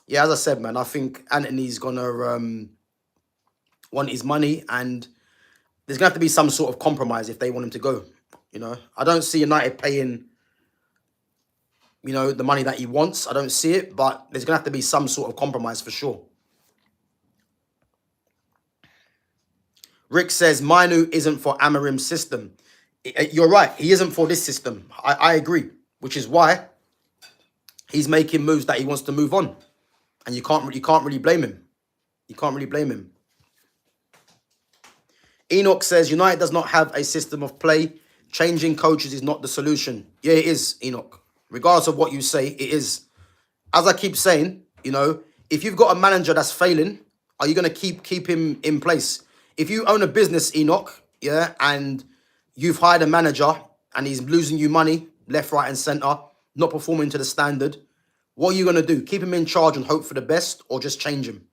yeah, as I said, man, I think Anthony's gonna want his money, and there's gonna have to be some sort of compromise if they want him to go. I don't see United paying, the money that he wants. I don't see it, but there's gonna have to be some sort of compromise for sure. Rick says Mainoo isn't for Amorim's system. You're right. He isn't for this system. I agree, which is why he's making moves that he wants to move on, and you can't really blame him. You can't really blame him. Enoch says United does not have a system of play. Changing coaches is not the solution. Yeah, it is, Enoch. Regardless of what you say, it is. As I keep saying, if you've got a manager that's failing, are you going to keep him in place? If you own a business, Enoch, yeah, and you've hired a manager and he's losing you money left, right, and centre, not performing to the standard, what are you going to do? Keep him in charge and hope for the best, or just change him?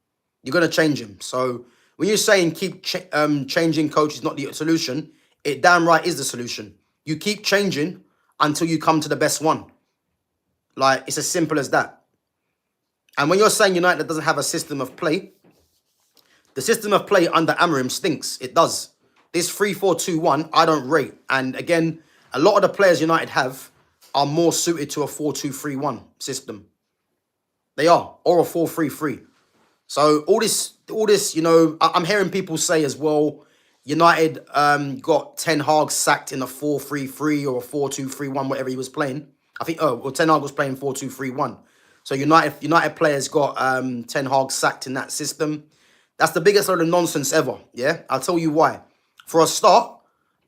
You're going to change him. So when you're saying keep changing coach is not the solution, it damn right is the solution. You keep changing until you come to the best one. Like, it's as simple as that. And when you're saying United doesn't have a system of play, the system of play under Amorim stinks. It does. This 3-4-2-1, I don't rate. And again, a lot of the players United have are more suited to a 4-2-3-1 system. They are. Or a 4-3-3. So all this, I'm hearing people say as well, United got Ten Hag sacked in a 4-3-3 or a 4-2-3-1, whatever he was playing. I think, Ten Hag was playing 4-2-3-1. So United players got Ten Hag sacked in that system. That's the biggest load of nonsense ever, yeah? I'll tell you why. For a start,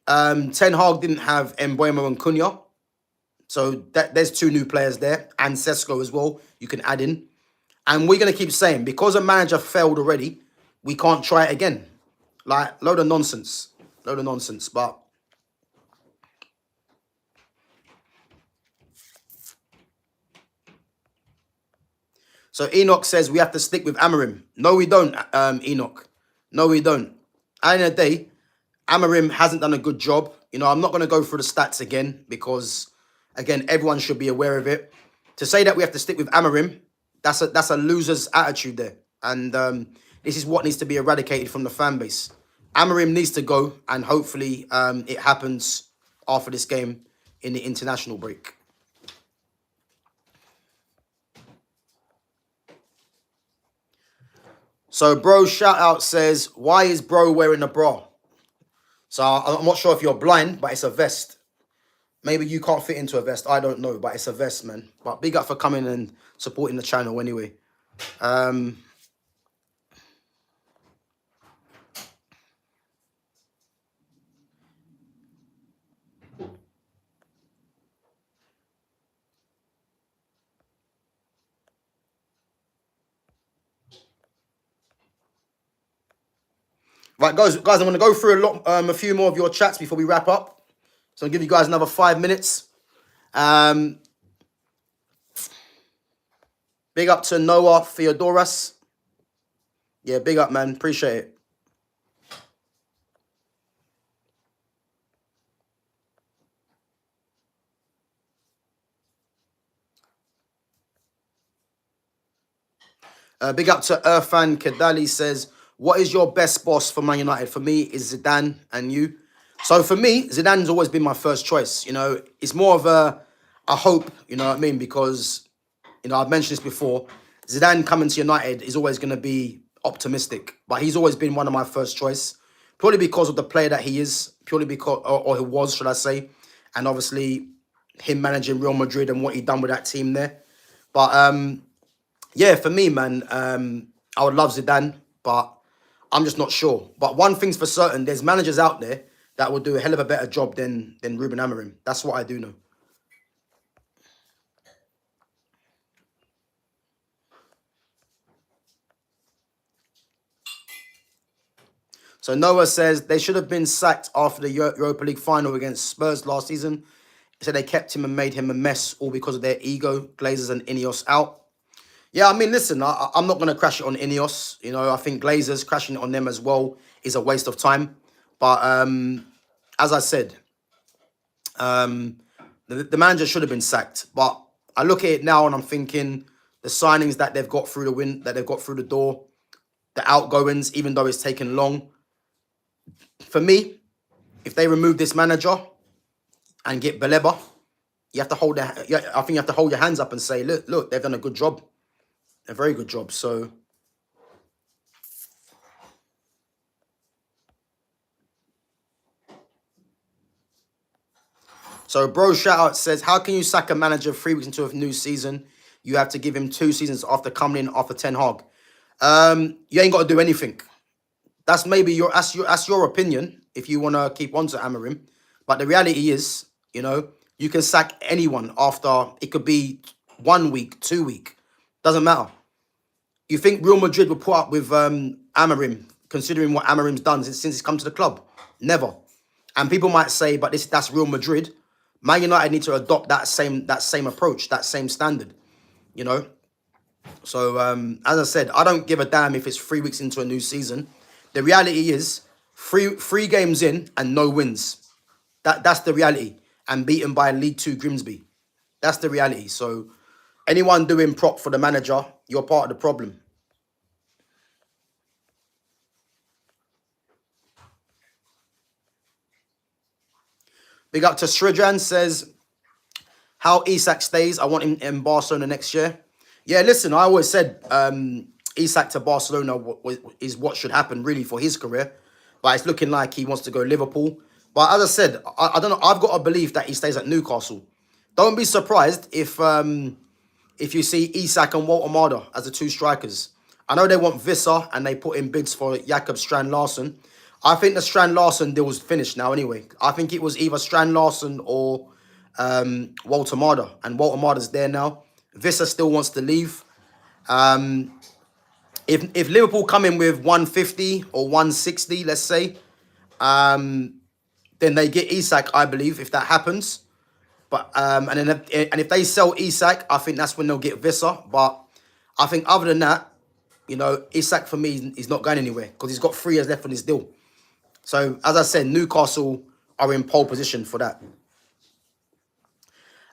Ten Hag didn't have Mbuemo and Cunha. So there's two new players there. And Sesko as well, you can add in. And we're going to keep saying, because a manager failed already, we can't try it again. Like, load of nonsense. Load of nonsense, but... So Enoch says we have to stick with Amorim. No, we don't, Enoch. No, we don't. At the end of the day, Amorim hasn't done a good job. I'm not going to go through the stats again because, again, everyone should be aware of it. To say that we have to stick with Amorim, that's a loser's attitude there. And this is what needs to be eradicated from the fan base. Amorim needs to go, and hopefully it happens after this game in the international break. So bro shout out says, why is bro wearing a bra? So I'm not sure if you're blind, but it's a vest. Maybe you can't fit into a vest. I don't know, but it's a vest, man. But big up for coming and supporting the channel anyway. Right, guys, I'm going to go through a few more of your chats before we wrap up. So I'll give you guys another 5 minutes. Big up to Noah Theodoras. Yeah, big up, man. Appreciate it. Big up to Irfan Kadali says, what is your best boss for Man United? For me, is Zidane and you. So for me, Zidane's always been my first choice. You know, it's more of a hope, you know what I mean? Because, you know, I've mentioned this before. Zidane coming to United is always going to be optimistic. But he's always been one of my first choice. Purely because of the player that he is. Purely because, or he was, should I say. And obviously, him managing Real Madrid and what he done with that team there. But, yeah, for me, man, I would love Zidane, but I'm just not sure. But one thing's for certain, there's managers out there that will do a hell of a better job than Ruben Amorim. That's what I do know. So Noah says they should have been sacked after the Europa League final against Spurs last season. He said they kept him and made him a mess, all because of their ego. Glazers and Ineos out. Yeah, I mean, listen, I'm not going to crash it on Ineos. You know, I think Glazers crashing it on them as well is a waste of time. But as I said, the manager should have been sacked. But I look at it now and I'm thinking the signings that they've got through the that they've got through the door, the outgoings, even though it's taken long. For me, if they remove this manager and get Baleba, you have to hold I think you have to hold your hands up and say, look, they've done a good job, a very good job. So bro shoutout says, how can you sack a manager 3 weeks into a new season? You have to give him 2 seasons after coming in after Ten Hag. You ain't got to do anything. That's maybe that's your opinion if you want to keep on to Amorim. But the reality is, you know, you can sack anyone after, it could be 1 week, 2 week. Doesn't matter. You think Real Madrid will put up with Amorim, considering what Amorim's done since he's come to the club? Never. And people might say, but that's Real Madrid. Man United need to adopt that same approach, that same standard, you know. So as I said, I don't give a damn if it's 3 weeks into a new season. The reality is three games in and no wins. That's the reality. And beaten by League 2 Grimsby. That's the reality. So anyone doing prop for the manager, you're part of the problem. Big up to Sridran says, how Isak stays, I want him in Barcelona next year. Yeah, listen, I always said Isak to Barcelona is what should happen really for his career. But it's looking like he wants to go Liverpool. But as I said, I don't know. I've got a belief that he stays at Newcastle. Don't be surprised if you see Isak and Walter Marder as the 2 strikers. I know they want Visser and they put in bids for Jakob Strand-Larsen. I think the Strand-Larsen deal was finished now anyway. I think it was either Strand-Larsen or Walter Marder. And Walter Marder's there now. Visser still wants to leave. If Liverpool come in with 150 or 160, let's say, then they get Isak, I believe, if that happens. But and if they sell Isak, I think that's when they'll get Visser. But I think other than that, you know, Isak for me is not going anywhere because he's got 3 years left on his deal. So as I said, Newcastle are in pole position for that.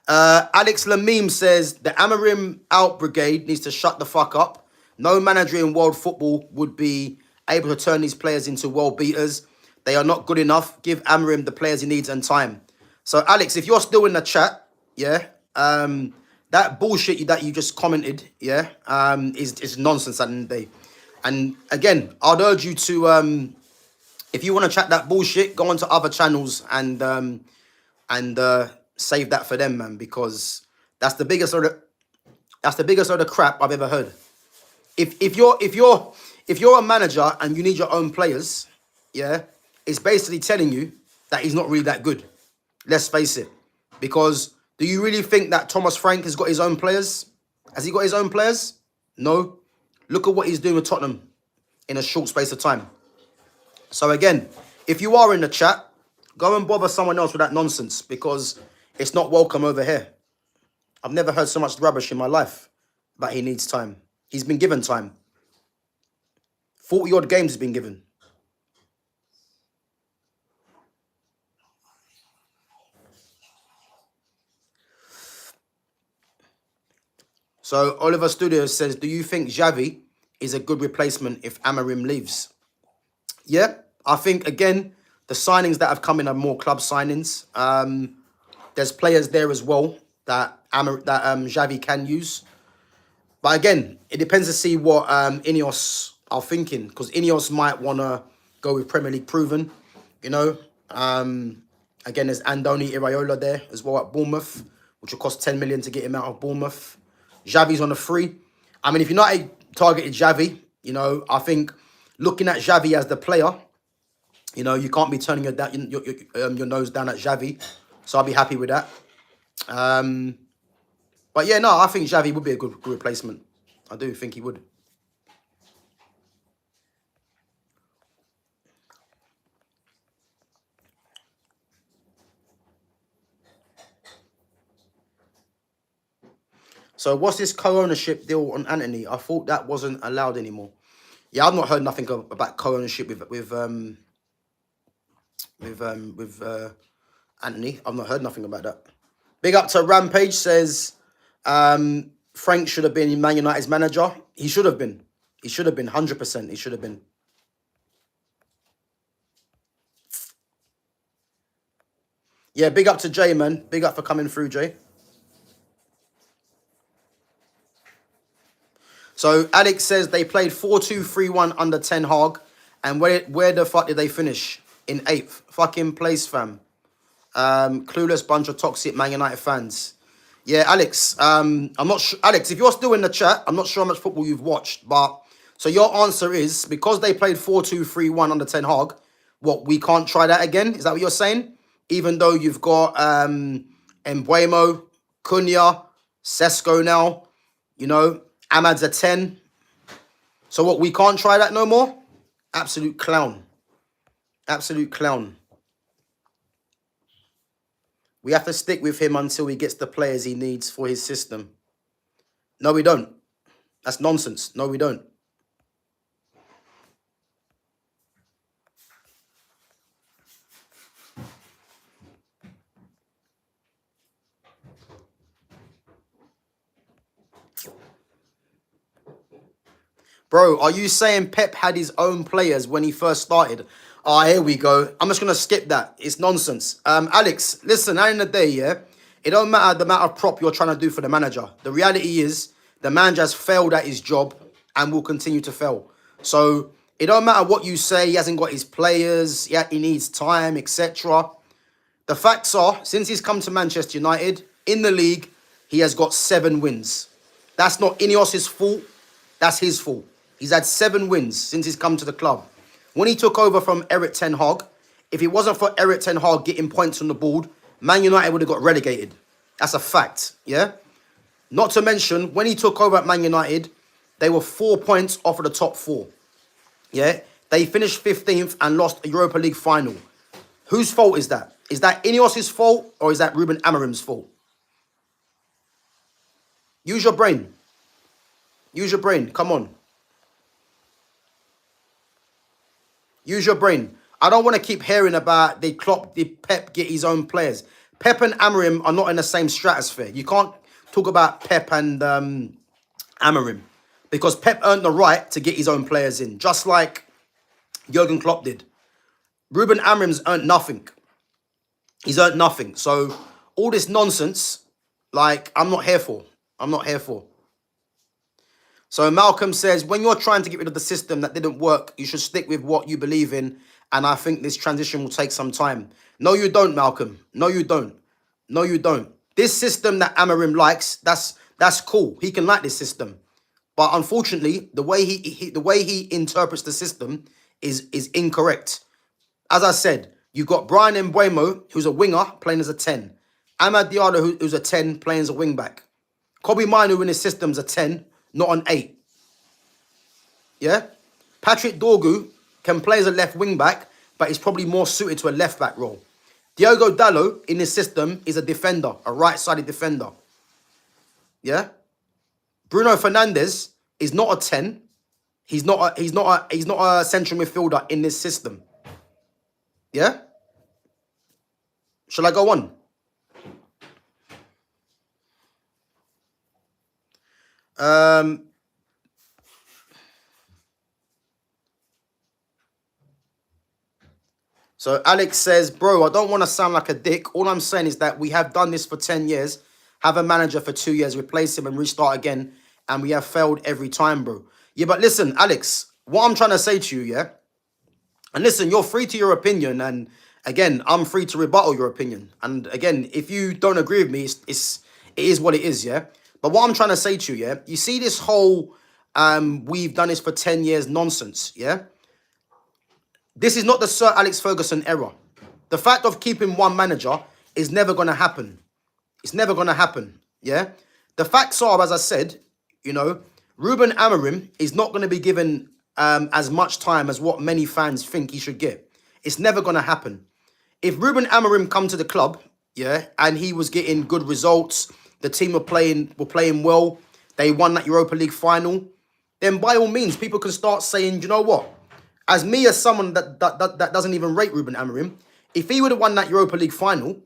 Alex Lamim says the Amorim out brigade needs to shut the fuck up. No manager in world football would be able to turn these players into world beaters. They are not good enough. Give Amorim the players he needs and time. So, Alex, if you're still in the chat, yeah, that bullshit that you just commented, yeah, is nonsense at the end of the day. And again, I'd urge you to, if you want to chat that bullshit, go onto other channels and save that for them, man, because that's the biggest of the crap I've ever heard. If you're a manager and you need your own players, yeah, it's basically telling you that he's not really that good. Let's face it. Because do you really think that Thomas Frank has got his own players? Has he got his own players? No. Look at what he's doing with Tottenham in a short space of time. So again, if you are in the chat, go and bother someone else with that nonsense because it's not welcome over here. I've never heard so much rubbish in my life, but he needs time. He's been given time. 40-odd games he's been given. So Oliver Studios says, do you think Xavi is a good replacement if Amorim leaves. Yeah, I think, again, the signings that have come in are more club signings. There's players there as well that Xavi can use. But again, it depends to see what Ineos are thinking, because Ineos might want to go with Premier League proven, you know. Again, there's Andoni Iraola there as well at Bournemouth, which will cost 10 million to get him out of Bournemouth. Xavi's on a free. I mean, if United targeted Xavi, you know, I think looking at Xavi as the player, you know, you can't be turning your nose down at Xavi. So I'll be happy with that. But yeah, no, I think Xavi would be a good replacement. I do think he would. So what's this co-ownership deal on Anthony? I thought that wasn't allowed anymore. Yeah, I've not heard nothing about co-ownership with Anthony. I've not heard nothing about that. Big up to Rampage, says Frank should have been Man United's manager. He should have been. He should have been, 100%. He should have been. Yeah, big up to Jay, man. Big up for coming through, Jay. So Alex says they played 4-2-3-1 under Ten Hag. And where the fuck did they finish? In 8th. Fucking place, fam. Clueless bunch of toxic Man United fans. Yeah, Alex. I'm not sure. Alex, if you're still in the chat, I'm not sure how much football you've watched. But so your answer is, because they played 4-2-3-1 under Ten Hag, what, we can't try that again? Is that what you're saying? Even though you've got Mbeumo, Cunha, Sesko now, you know, Ahmad's a 10. So what, we can't try that no more? Absolute clown. Absolute clown. We have to stick with him until he gets the players he needs for his system. No, we don't. That's nonsense. No, we don't. Bro, are you saying Pep had his own players when he first started? Ah, here we go. I'm just going to skip that. It's nonsense. Alex, listen, at the end of the day, yeah, it don't matter the amount of prop you're trying to do for the manager. The reality is the manager has failed at his job and will continue to fail. So it don't matter what you say. He hasn't got his players. Yeah, he needs time, etc. The facts are, since he's come to Manchester United, in the league, he has got 7 wins. That's not Ineos' fault. That's his fault. He's had 7 wins since he's come to the club. When he took over from Erik Ten Hag, if it wasn't for Erik Ten Hag getting points on the board, Man United would have got relegated. That's a fact, yeah? Not to mention, when he took over at Man United, they were 4 points off of the top 4. Yeah? They finished 15th and lost a Europa League final. Whose fault is that? Is that Ineos' fault or is that Ruben Amorim'S fault? Use your brain. Use your brain. Come on. Use your brain. I don't want to keep hearing about did Pep get his own players. Pep and Amorim are not in the same stratosphere. You can't talk about Pep and Amorim, because Pep earned the right to get his own players in, just like Jurgen Klopp did. Ruben Amorim's earned nothing. He's earned nothing. So all this nonsense, like, I'm not here for. I'm not here for. So Malcolm says, when you're trying to get rid of the system that didn't work, you should stick with what you believe in. And I think this transition will take some time. No, you don't, Malcolm. No, you don't. No, you don't. This system that Amorim likes, that's cool. He can like this system. But unfortunately, the way he interprets the system is incorrect. As I said, you've got Brian Mbeumo, who's a winger, playing as a 10. Amad Diallo, who's a 10, playing as a wing-back. Kobbie Mainoo in his system's a 10, not an 8. Yeah? Patrick Dorgu can play as a left wing-back, but he's probably more suited to a left-back role. Diogo Dalot in his system is a defender, a right-sided defender. Yeah? Bruno Fernandes is not a 10. He's not a central midfielder in this system. Yeah? Shall I go on? So Alex says, bro, I don't want to sound like a dick. All I'm saying is that we have done this for 10 years, have a manager for 2 years, replace him and restart again, and we have failed every time, bro. Yeah, but listen, Alex, what I'm trying to say to you, yeah? And listen, you're free to your opinion, and again, I'm free to rebuttal your opinion. And again, if you don't agree with me, it is what it is, yeah? But what I'm trying to say to you, yeah? You see this whole, we've done this for 10 years nonsense, yeah? This is not the Sir Alex Ferguson era. The fact of keeping one manager is never going to happen. It's never going to happen. Yeah. The facts are, as I said, you know, Ruben Amorim is not going to be given as much time as what many fans think he should get. It's never going to happen. If Ruben Amorim come to the club, yeah, and he was getting good results, the team were playing well, they won that Europa League final, then by all means, people can start saying, you know what? As me, as someone that doesn't even rate Ruben Amorim, if he would have won that Europa League final,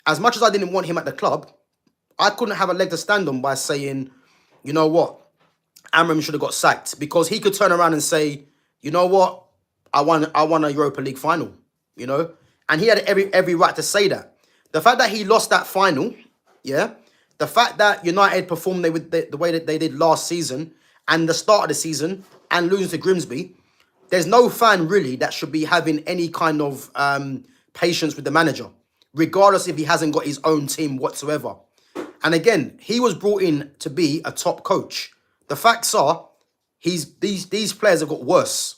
as much as I didn't want him at the club, I couldn't have a leg to stand on by saying, you know what, Amorim should have got sacked, because he could turn around and say, you know what, I won a Europa League final, you know, and he had every right to say that. The fact that he lost that final, yeah, the fact that United performed the way that they did last season and the start of the season and losing to Grimsby, there's no fan really that should be having any kind of patience with the manager, regardless if he hasn't got his own team whatsoever. And again, he was brought in to be a top coach. The facts are, these players have got worse.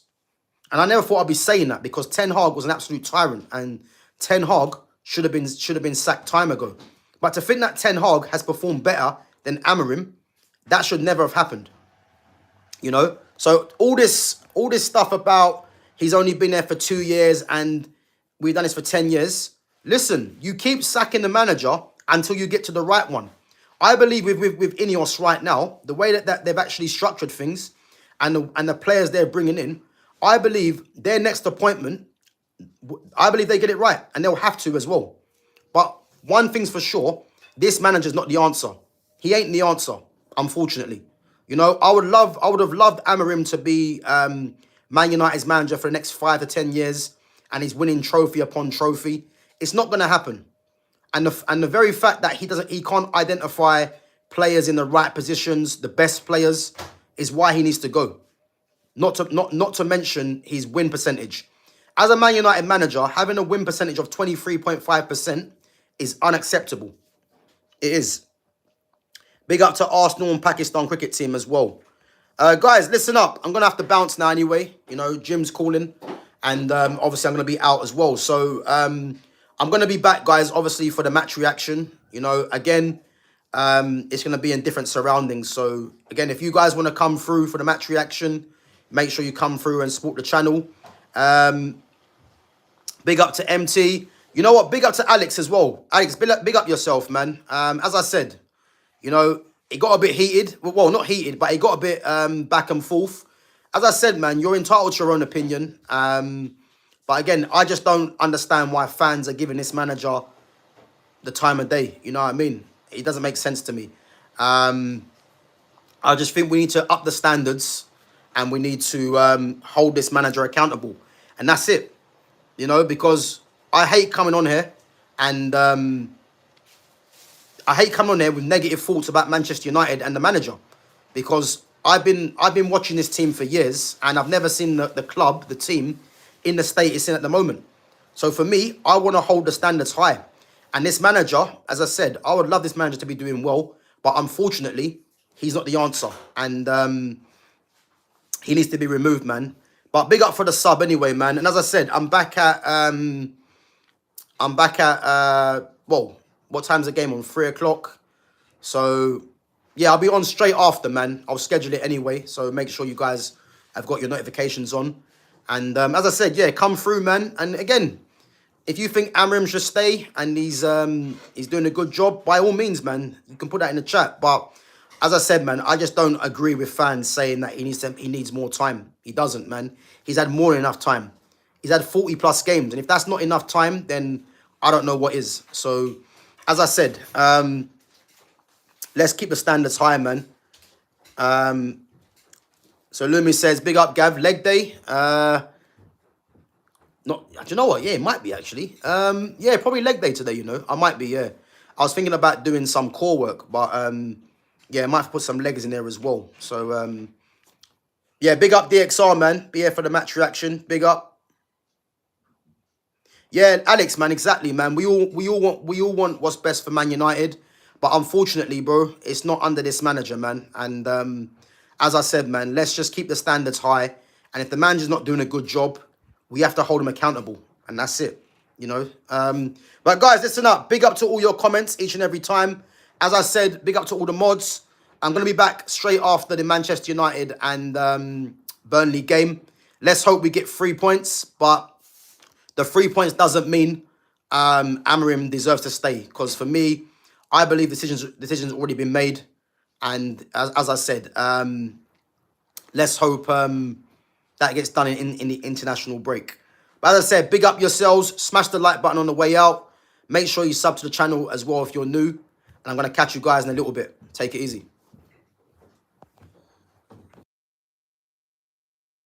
And I never thought I'd be saying that, because Ten Hag was an absolute tyrant, and Ten Hag should have been sacked time ago. But to think that Ten Hag has performed better than Amorim, that should never have happened. You know, so all this stuff about he's only been there for 2 years and we've done this for 10 years. Listen, you keep sacking the manager until you get to the right one. I believe with Ineos right now, the way that they've actually structured things and the players they're bringing in, I believe their next appointment, I believe they get it right, and they'll have to as well. But one thing's for sure, this manager's not the answer. He ain't the answer, unfortunately. You know, I would have loved Amorim to be Man United's manager for the next 5 to 10 years, and he's winning trophy upon trophy. It's not going to happen. And the very fact that he can't identify players in the right positions, the best players, is why he needs to go. Not to mention his win percentage. As a Man United manager, having a win percentage of 23.5% is unacceptable. It is. Big up to Arsenal and Pakistan cricket team as well. Guys, listen up. I'm going to have to bounce now anyway. You know, Jim's calling. And obviously I'm going to be out as well. So I'm going to be back, guys, obviously for the match reaction. You know, again, it's going to be in different surroundings. So, again, if you guys want to come through for the match reaction, make sure you come through and support the channel. Big up to MT. You know what? Big up to Alex as well. Alex, big up yourself, man. As I said, you know, it got a bit heated. Well, not heated, but it got a bit back and forth. As I said, man, you're entitled to your own opinion. But again, I just don't understand why fans are giving this manager the time of day. You know what I mean? It doesn't make sense to me. I just think we need to up the standards and we need to hold this manager accountable. And that's it. You know, because I hate coming on here and I hate coming on here with negative thoughts about Manchester United and the manager, because I've been watching this team for years and I've never seen the club, the team, in the state it's in at the moment. So for me, I want to hold the standards high. And this manager, as I said, I would love this manager to be doing well, but unfortunately, he's not the answer. And he needs to be removed, man. But big up for the sub anyway, man. And as I said, I'm back at well, what time's the game on? 3 o'clock. So yeah, I'll be on straight after, man. I'll schedule it anyway. So make sure you guys have got your notifications on. And as I said, yeah, come through, man. And again, if you think Amorim should stay and he's doing a good job, by all means, man, you can put that in the chat. But as I said, man, I just don't agree with fans saying that he needs more time. He doesn't, man. He's had more than enough time. He's had 40 plus games, and if that's not enough time, then I don't know what is. So, as I said, let's keep the standards high, man. So Lumi says, big up, Gav. Leg day. Not, do you know what? Yeah, it might be actually. Yeah, probably leg day today. You know, I might be. Yeah, I was thinking about doing some core work, but yeah, I might have to put some legs in there as well. So yeah, big up DXR, man. Be here for the match reaction. Big up. Yeah, Alex, man, exactly, man. We all want what's best for Man United, but unfortunately, bro, it's not under this manager, man. And as I said, man, let's just keep the standards high. And if the manager's not doing a good job, we have to hold him accountable, and that's it. You know. But guys, listen up. Big up to all your comments each and every time. As I said, big up to all the mods. I'm gonna be back straight after the Manchester United and Burnley game. Let's hope we get 3 points, but the 3 points doesn't mean Amorim deserves to stay. Because for me, I believe decisions already been made. And as I said, let's hope that gets done in the international break. But as I said, big up yourselves. Smash the like button on the way out. Make sure you sub to the channel as well if you're new. And I'm going to catch you guys in a little bit. Take it easy.